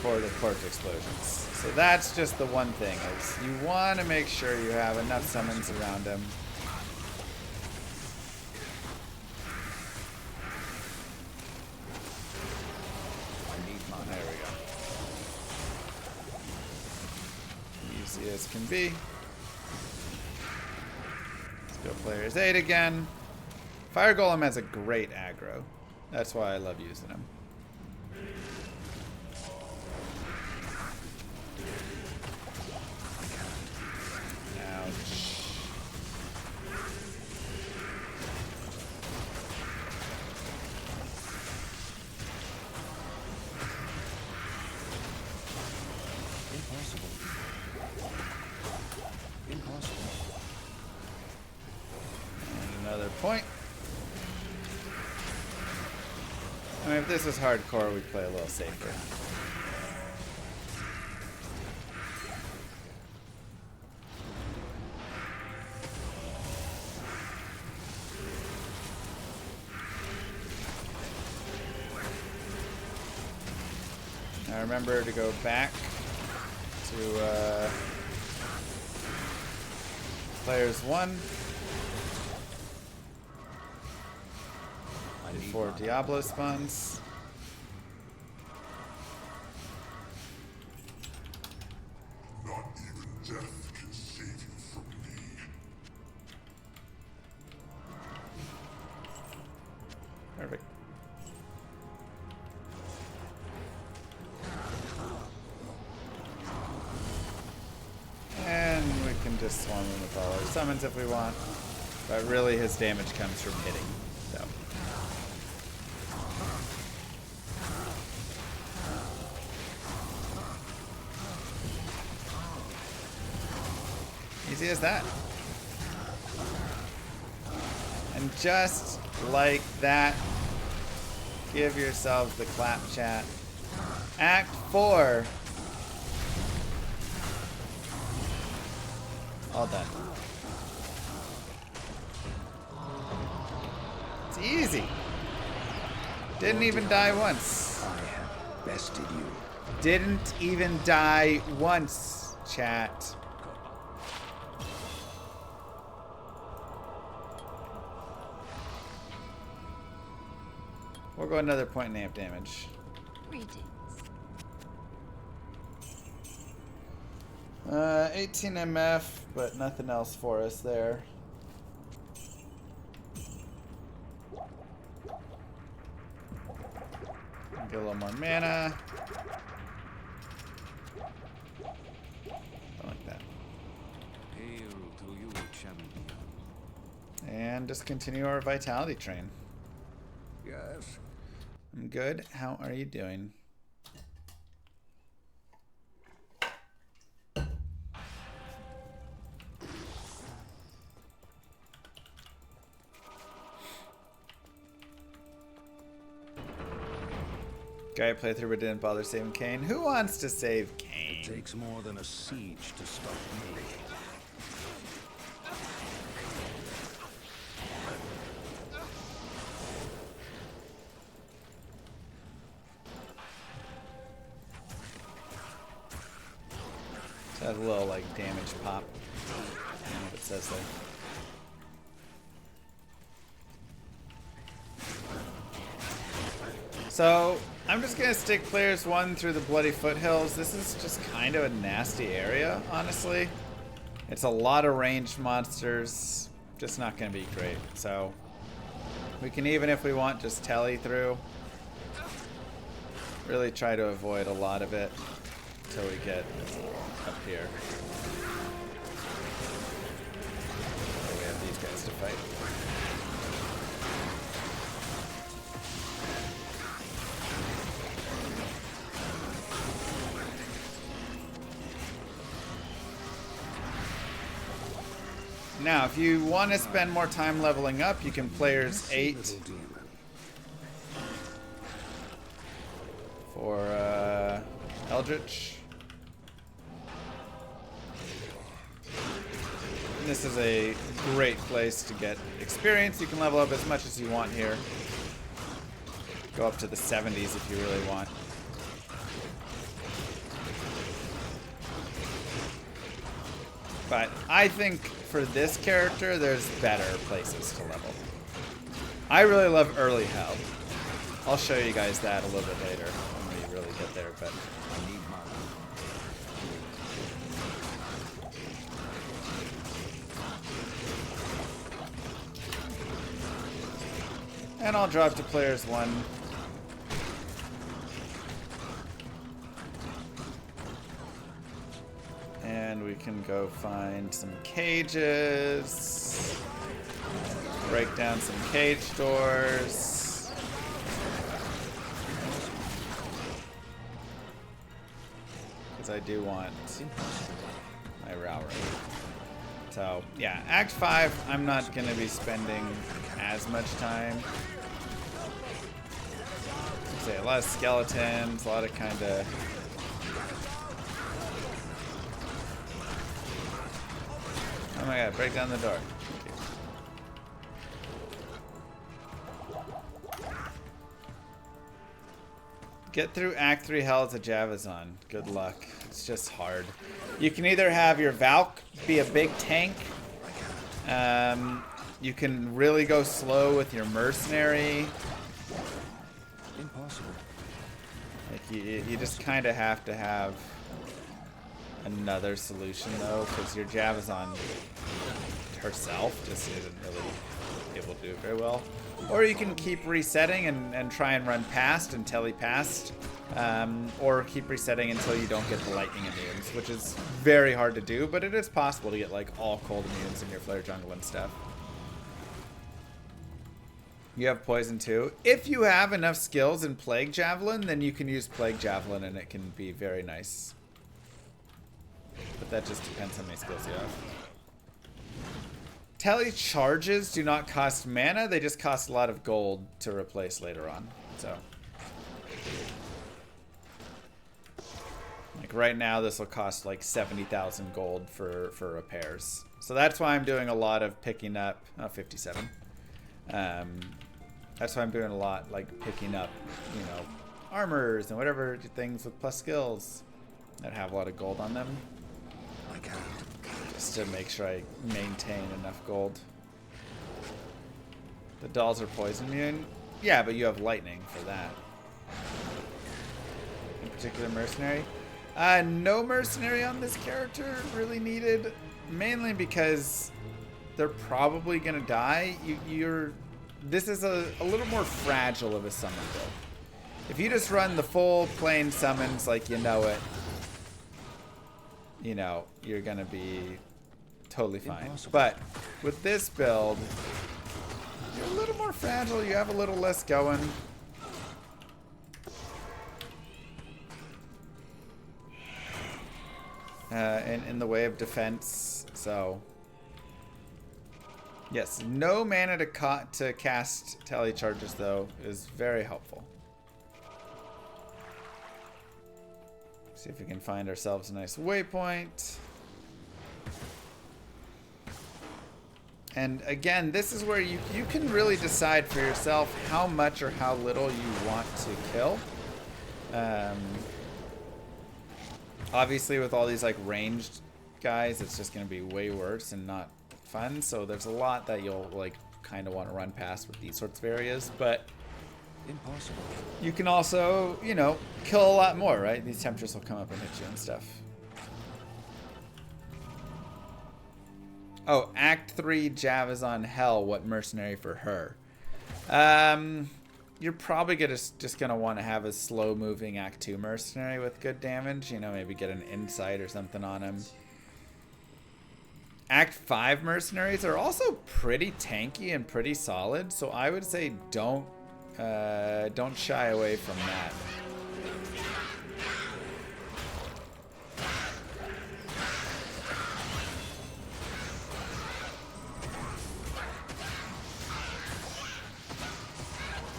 for the corpse explosions. So that's just the one thing, is you want to make sure you have enough summons around him. There we go. Easy as can be. Let's go players 8 again. Fire Golem has a great aggro. That's why I love using him. Ouch. And another point. I mean, if this is hardcore, we'd play a little safer. Now remember to go back to players 1 before Diablo spawns. Not even death can save you from me. Perfect. And we can just swarm him with all our summons if we want. But really his damage comes from hitting. So. Easy as that. And just like that, give yourselves the clap chat. Act 4 All done. It's easy. Didn't even die once. I have bested you. Didn't even die once, chat. We'll go another point in amp damage. Greetings. 18 MF, but nothing else for us there. Get a little more mana. Don't like that. Hail to you, champion. And just continue our vitality train. Yes. I'm good. How are you doing? Guy playthrough but didn't bother saving Kane. Who wants to save Kane? It takes more than a siege to stop me. It has a little like damage pop. I don't know what it says there. So I'm just gonna stick players 1 through the Bloody Foothills. This is just kind of a nasty area, honestly. It's a lot of ranged monsters. Just not gonna be great. So we can, even if we want, just telly through. Really try to avoid a lot of it until we get up here. So we have these guys to fight. Now, if you want to spend more time leveling up, you can players 8 for Eldritch. And this is a great place to get experience. You can level up as much as you want here. Go up to the 70s if you really want. But I think for this character, there's better places to level. I really love early hell. I'll show you guys that a little bit later when we really get there, but I need mana. and I'll drop to players 1. And we can go find some cages. Break down some cage doors. Because I do want my Rowry. So, yeah, Act 5, I'm not going to be spending as much time. Say a lot of skeletons, a lot of kind of... Oh my god, break down the door. Get through Act 3 Hell as a Javazon. Good luck. It's just hard. You can either have your Valk be a big tank. You can really go slow with your Mercenary. Impossible. Like you just kind of have to have another solution though, because your Javazon herself just isn't really able to do it very well. Or you can keep resetting and try and run past and telly past, or keep resetting until you don't get the lightning immunes, which is very hard to do, but it is possible to get like all cold immunes in your Flare Jungle and stuff. You have poison too. If you have enough skills in Plague Javelin, then you can use Plague Javelin and it can be very nice. But that just depends how many skills you have. Telly charges do not cost mana, they just cost a lot of gold to replace later on. So Like right now, this will cost like 70,000 gold for repairs. So that's why I'm doing a lot of picking up. Oh, 57. That's why I'm doing a lot like picking up, you know, armors and whatever things with plus skills that have a lot of gold on them. I can't. Just to make sure I maintain enough gold. The dolls are poison immune. Yeah, but you have lightning for that. In particular, mercenary. No mercenary on this character really needed, mainly because they're probably gonna die. This is a little more fragile of a summon build. If you just run the full plain summons like you know it, you know, you're gonna be totally fine. Impossible. But with this build, you're a little more fragile. You have a little less going. In the way of defense, so yes, no mana to cast tele charges though is very helpful. See if we can find ourselves a nice waypoint. And again, this is where you can really decide for yourself how much or how little you want to kill. Obviously, with all these like ranged guys, it's just going to be way worse and not fun. So there's a lot that you'll like kind of want to run past with these sorts of areas. But Impossible. you can also, you know, kill a lot more, right? These temperatures will come up and hit you and stuff. Oh, Act 3 Java's on Hell. What mercenary for her? You're probably just gonna want to have a slow-moving Act 2 mercenary with good damage. You know, maybe get an insight or something on him. Act 5 mercenaries are also pretty tanky and pretty solid, so I would say don't shy away from that.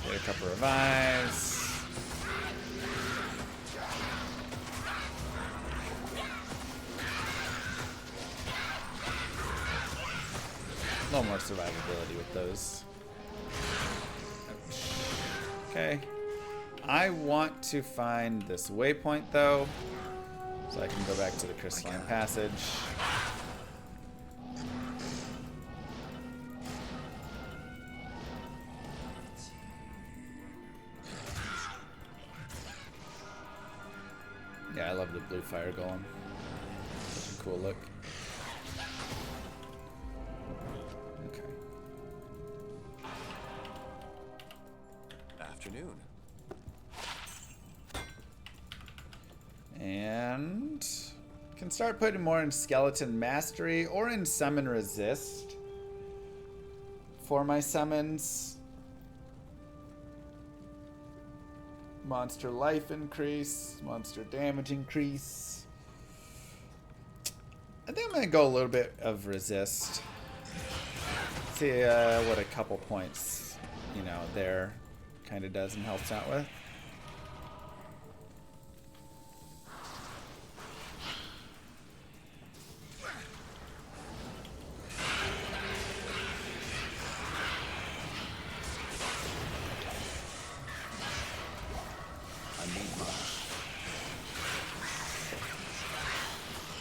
Get a couple revives. A little more survivability with those. Okay. I want to find this waypoint though, so I can go back to the crystalline passage. Yeah, I love the blue fire golem. Such a cool look. Okay. Afternoon. And can start putting more in skeleton mastery or in summon resist for my summons. Monster life increase, monster damage increase. I think I'm gonna go a little bit of resist. See what a couple points, you know, there kind of does and helps out with.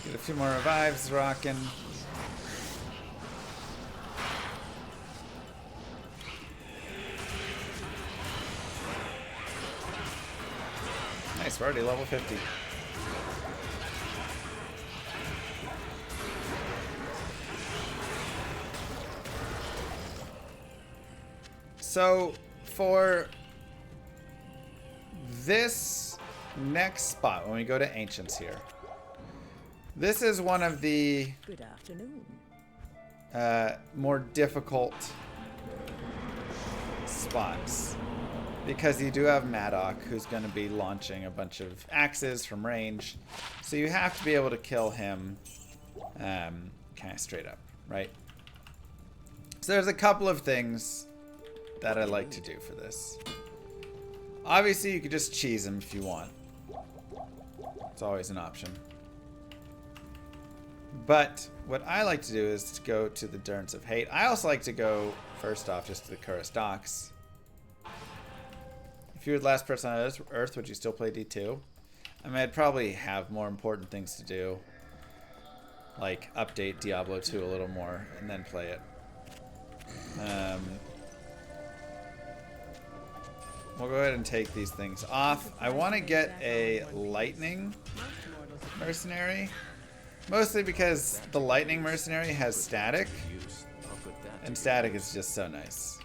Get a few more revives rocking. Nice, we're already level 50. So for this next spot, when we go to Ancients here, this is one of the Good afternoon. more difficult spots because you do have Maddock, who's going to be launching a bunch of axes from range, so you have to be able to kill him kind of straight up, right? So there's a couple of things that I like to do for this. Obviously, you could just cheese him if you want. It's always an option. But what I like to do is to go to the Durns of Hate. I also like to go, first off, just to the Curus Docks. If you were the last person on Earth, would you still play D2? I mean, I'd probably have more important things to do. Like, update Diablo 2 a little more, and then play it. We'll go ahead and take these things off. I want to get a lightning mercenary. Mostly because the lightning mercenary has static. And static is just so nice.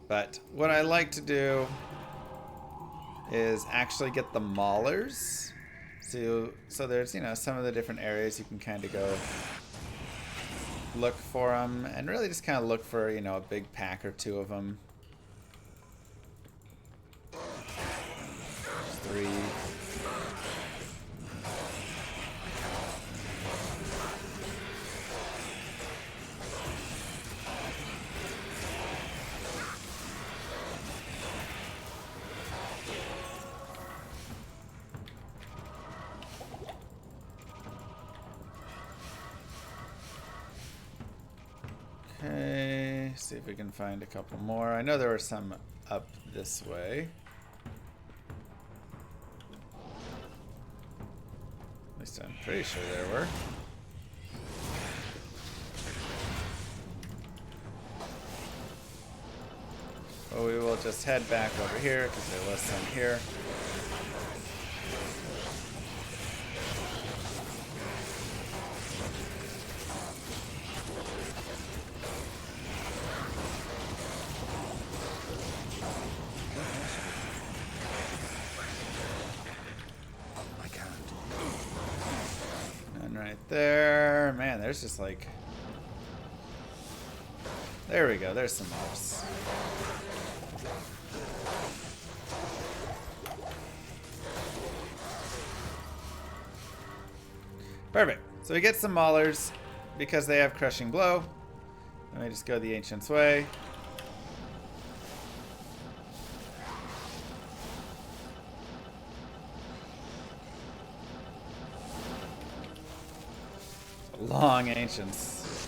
But what I like to do is actually get the maulers. So there's, you know, some of the different areas you can kind of go look for them, and really just kind of look for, you know, a big pack or two of them. 3. Okay, see if we can find a couple more. I know there were some up this way. At least I'm pretty sure there were. Well, we will just head back over here because there was some here. There, man, there's just like, there we go, there's some mobs. Perfect. So we get some maulers because they have crushing blow. Let me just go the ancient's way. Long ancients.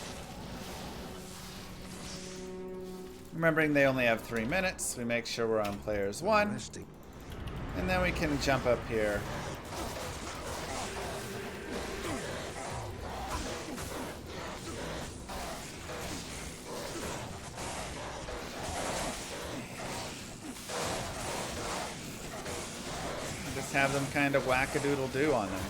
Remembering they only have 3 minutes, we make sure we're on players 1. And then we can jump up here. And just have them kind of whack-a-doodle-do on them.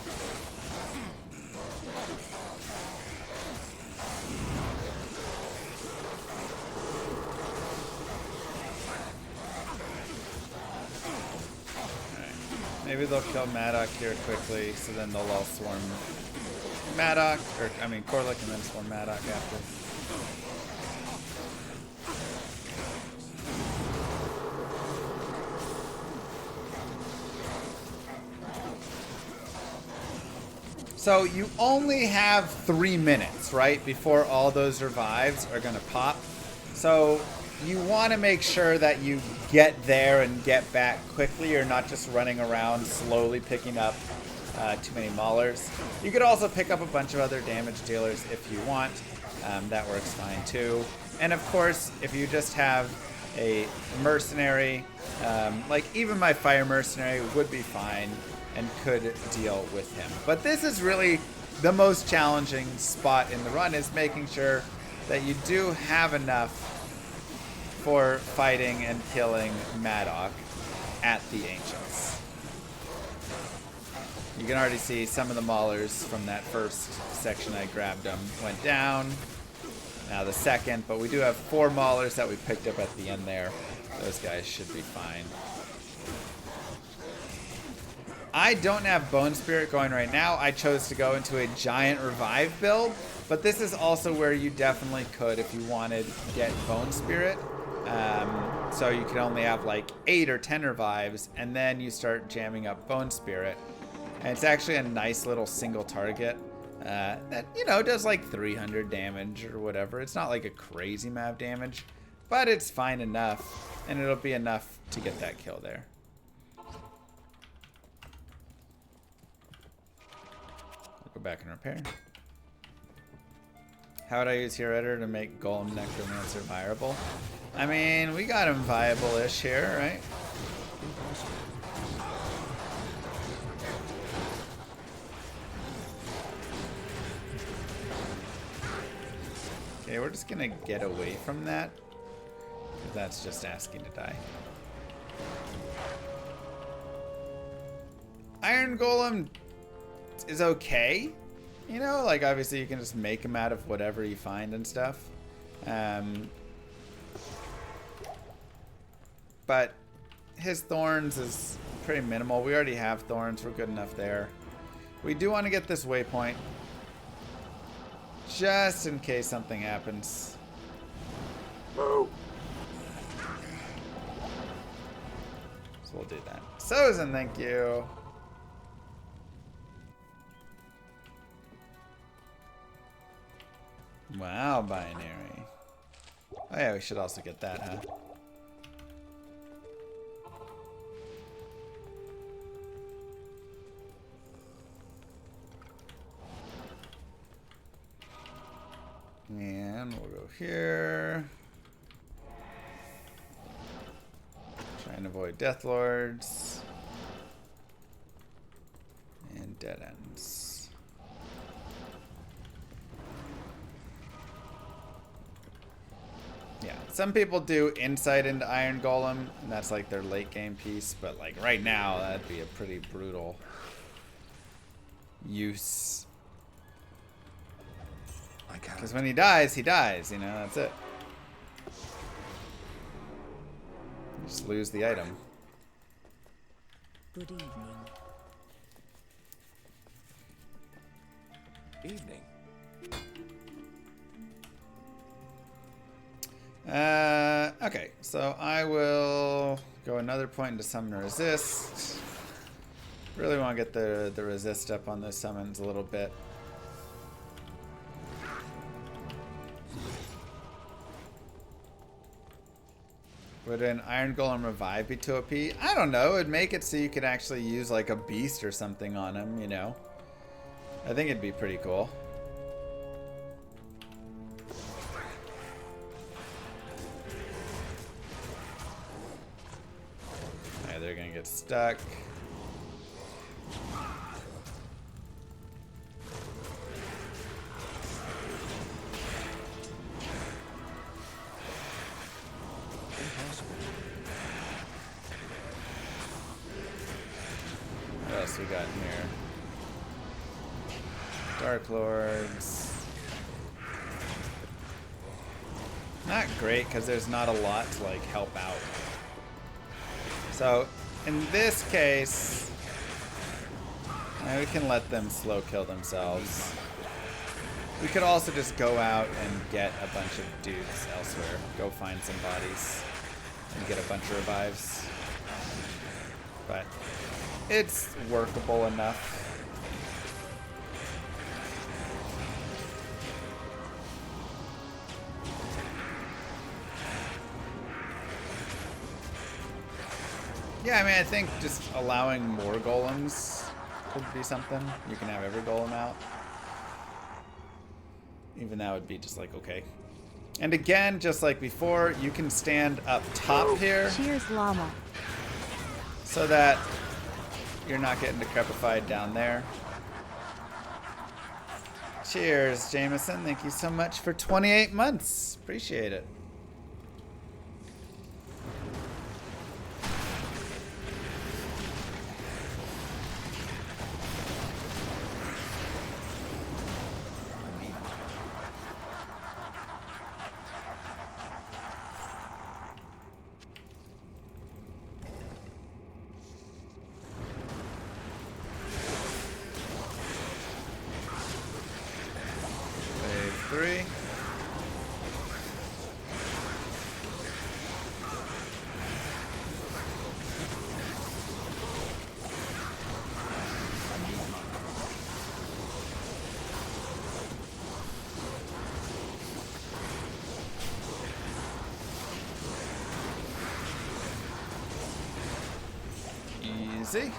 Maybe they'll kill Maddock here quickly, so then they'll all swarm Maddock, or I mean Korlik, and then swarm Maddock after. So you only have 3 minutes, right, before all those revives are going to pop. So you want to make sure that you get there and get back quickly. You're not just running around slowly picking up too many maulers. You could also pick up a bunch of other damage dealers if you want. That works fine too. And of course, if you just have a mercenary, like even my fire mercenary would be fine and could deal with him. But this is really the most challenging spot in the run, is making sure that you do have enough for fighting and killing Maddock at the Ancients. You can already see some of the maulers from that first section I grabbed them went down. Now the second, but we do have 4 maulers that we picked up at the end there. Those guys should be fine. I don't have Bone Spirit going right now. I chose to go into a giant revive build, but this is also where you definitely could, if you wanted, get Bone Spirit. So you can only have like 8 or 10 revives, and then you start jamming up Bone Spirit. And it's actually a nice little single target that, you know, does like 300 damage or whatever. It's not like a crazy amount of damage, but it's fine enough, and it'll be enough to get that kill there. Go back and repair. How would I use Hero Editor to make Golem Necromancer viable? I mean, we got him viable-ish here, right? Okay, we're just gonna get away from that. That's just asking to die. Iron Golem is okay. You know, like obviously you can just make him out of whatever you find and stuff. But his Thorns is pretty minimal. We already have Thorns. We're good enough there. We do want to get this waypoint. Just in case something happens. So we'll do that. Susan, thank you. Wow, binary. Oh yeah, we should also get that, huh? And we'll go here. Try and avoid Death Lords. And dead ends. Yeah, some people do insight into Iron Golem, and that's like their late game piece, but like right now, that'd be a pretty brutal use. Because when he dies, you know, that's it. You just lose the item. Good evening. Evening. Okay, so I will go another point into summon resist. Really want to get the resist up on those summons a little bit. Would an Iron Golem revive be too OP? I don't know. It'd make it so you could actually use like a beast or something on him, you know? I think it'd be pretty cool. Yeah, they're gonna get stuck. What else we got in here? Dark Lords. Not great because there's not a lot to like help out. So in this case, we can let them slow kill themselves. We could also just go out and get a bunch of dudes elsewhere. Go find some bodies and get a bunch of revives. But it's workable enough. Yeah, I mean, I think just allowing more golems could be something. You can have every golem out. Even that would be just like, okay. And again, just like before, you can stand up top here. Cheers, llama. So that you're not getting decrepified down there. Cheers, Jameson. Thank you so much for 28 months. Appreciate it. see.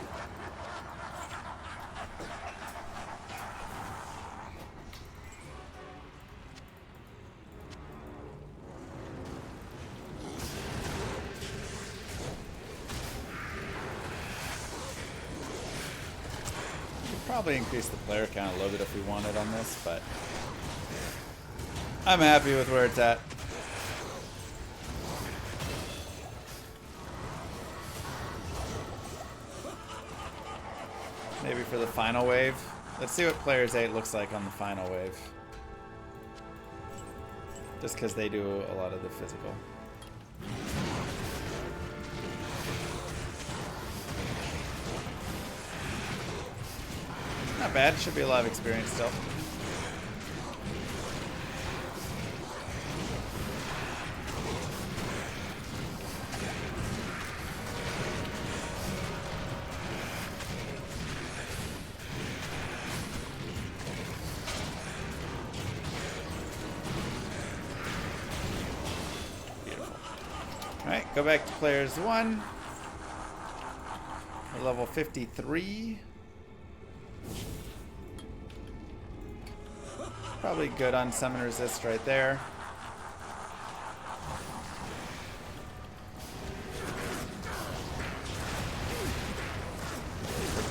Probably increase the player count a little bit if we wanted on this, but I'm happy with where it's at. Maybe for the final wave. Let's see what players 8 looks like on the final wave. Just because they do a lot of the physical. Not bad. Should be a lot of experience still. Beautiful. Alright, go back to players 1. We're level 53. Probably good on summon resist right there.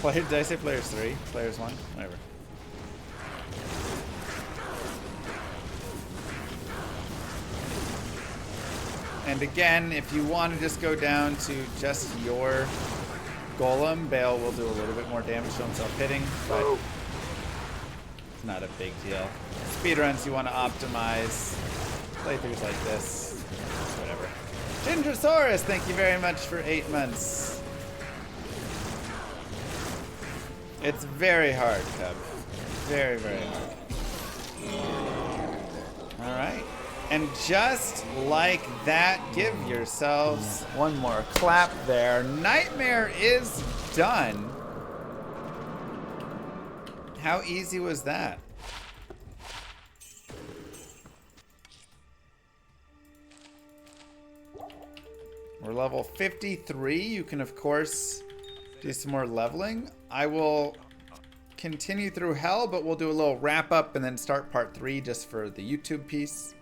Did I say players 3? Players 1? Whatever. And again, if you want to just go down to just your Golem, Bale will do a little bit more damage to himself hitting, but it's not a big deal. Speedruns you want to optimize. Playthroughs like this. Whatever. Gingersaurus, thank you very much for 8 months. It's very hard, Cub. Very, very hard. Alright. And just like that, give yourselves one more clap there. Nightmare is done. How easy was that? We're level 53. You can, of course, do some more leveling. I will continue through Hell, but we'll do a little wrap up and then start part 3 just for the YouTube piece.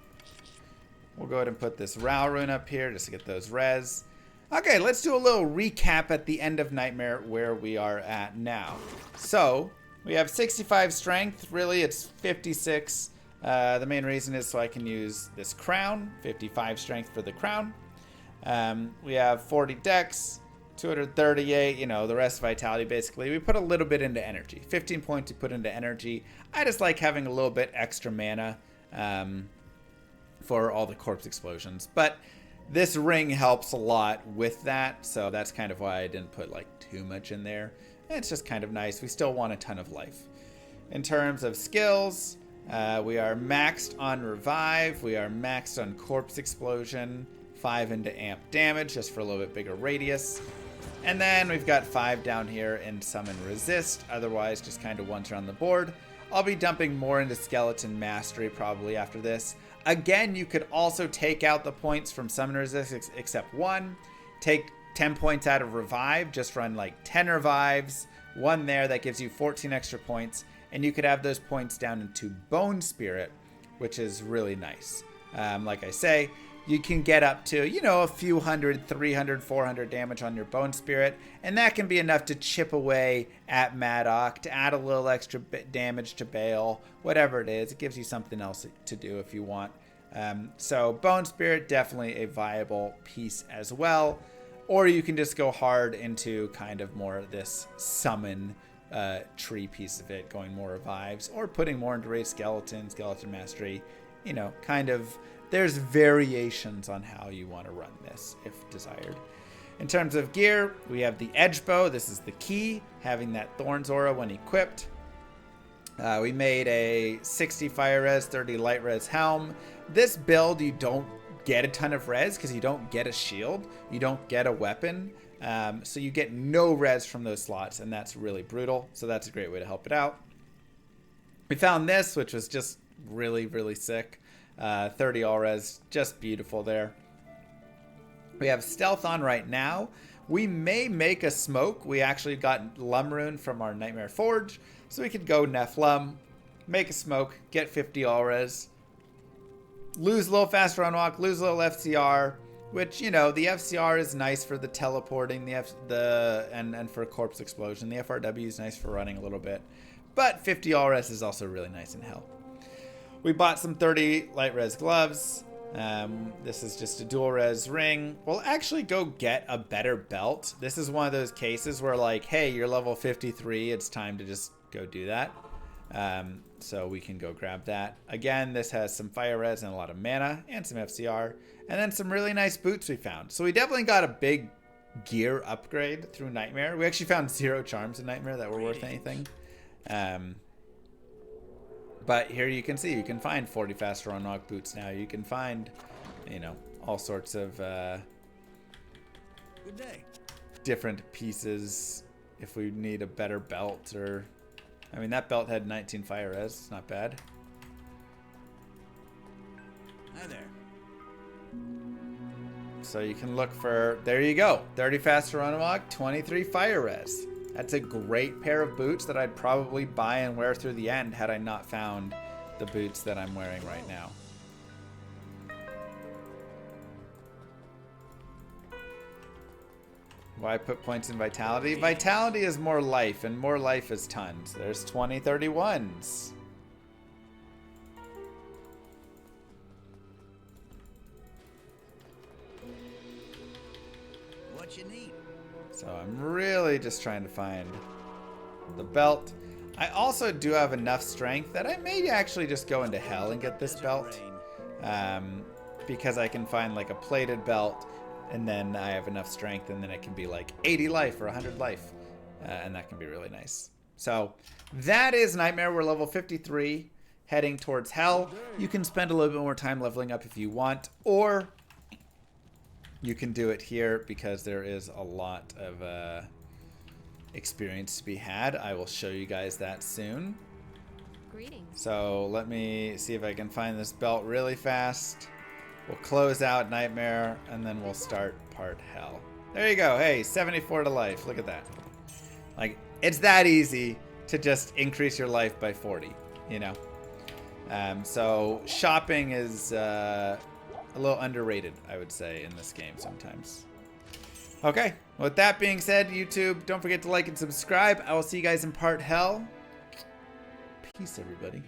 We'll go ahead and put this Rao rune up here just to get those res. Okay, let's do a little recap at the end of Nightmare where we are at now. So, we have 65 strength. Really, it's 56. The main reason is so I can use this crown. 55 strength for the crown. We have 40 dex, 238, you know, the rest vitality basically. We put a little bit into energy. 15 points to put into energy. I just like having a little bit extra mana for all the corpse explosions. But this ring helps a lot with that, so that's kind of why I didn't put like too much in there. It's just kind of nice. We still want a ton of life. In terms of skills, we are maxed on revive. We are maxed on corpse explosion. 5 into amp damage, just for a little bit bigger radius. And then we've got 5 down here in summon resist. Otherwise, just kind of once around the board. I'll be dumping more into skeleton mastery probably after this. Again, you could also take out the points from summon resist except 1. Take 10 points out of revive, just run like 10 revives, 1 there, that gives you 14 extra points, and you could have those points down into bone spirit, which is really nice. Like I say, you can get up to, you know, a few 100, 300, 400 damage on your bone spirit, and that can be enough to chip away at Madoc, to add a little extra damage to Bale, whatever it is. It gives you something else to do if you want. So bone spirit, definitely a viable piece as well. Or you can just go hard into kind of more this summon tree piece of it, going more revives, or putting more into raised skeleton, skeleton mastery, you know, kind of. There's variations on how you want to run this, if desired. In terms of gear, we have the edge bow. This is the key, having that Thorns aura when equipped. We made a 60 fire res, 30 light res helm. This build, you don't get a ton of res because you don't get a shield. You don't get a weapon. So you get no res from those slots, and that's really brutal. So that's a great way to help it out. We found this, which was just really, really sick. 30 all res, just beautiful there. We have stealth on right now. We may make a smoke. We actually got Lum Rune from our Nightmare Forge. So we could go Nephlum, make a smoke, get 50 all res. Lose a little fast run walk, lose a little FCR. Which, you know, the FCR is nice for the teleporting, and for corpse explosion. The FRW is nice for running a little bit. But 50 all res is also really nice in hell. We bought some 30 light res gloves. This is just a dual res ring. We'll actually go get a better belt. This is one of those cases where like, hey, you're level 53. It's time to just go do that. So we can go grab that. Again, this has some fire res and a lot of mana and some FCR. And then some really nice boots we found. So we definitely got a big gear upgrade through Nightmare. We actually found 0 charms in Nightmare that were worth anything. But here you can see, you can find 40 faster unlock boots now. You can find, you know, all sorts of Good day. different pieces if we need a better belt or... I mean, that belt had 19 fire res. It's not bad. Hi there. So you can look for... There you go. 30 faster unlock, 23 fire res. That's a great pair of boots that I'd probably buy and wear through the end had I not found the boots that I'm wearing right now. Why put points in Vitality? Vitality is more life, and more life is tons. There's 20 31s. What you need? So I'm really just trying to find the belt. I also do have enough strength that I may actually just go into hell and get this belt. Because I can find like a plated belt, and then I have enough strength, and then it can be like 80 life or 100 life. And that can be really nice. So that is Nightmare. We're level 53, heading towards hell. You can spend a little bit more time leveling up if you want, or you can do it here because there is a lot of experience to be had. I will show you guys that soon. Greetings. So let me see if I can find this belt really fast. We'll close out Nightmare, and then we'll start part Hell. There you go. Hey, 74 to life. Look at that. Like, it's that easy to just increase your life by 40, you know? So shopping is a little underrated, I would say, in this game sometimes. Okay, with that being said, YouTube, don't forget to like and subscribe. I will see you guys in part Hell. Peace, everybody.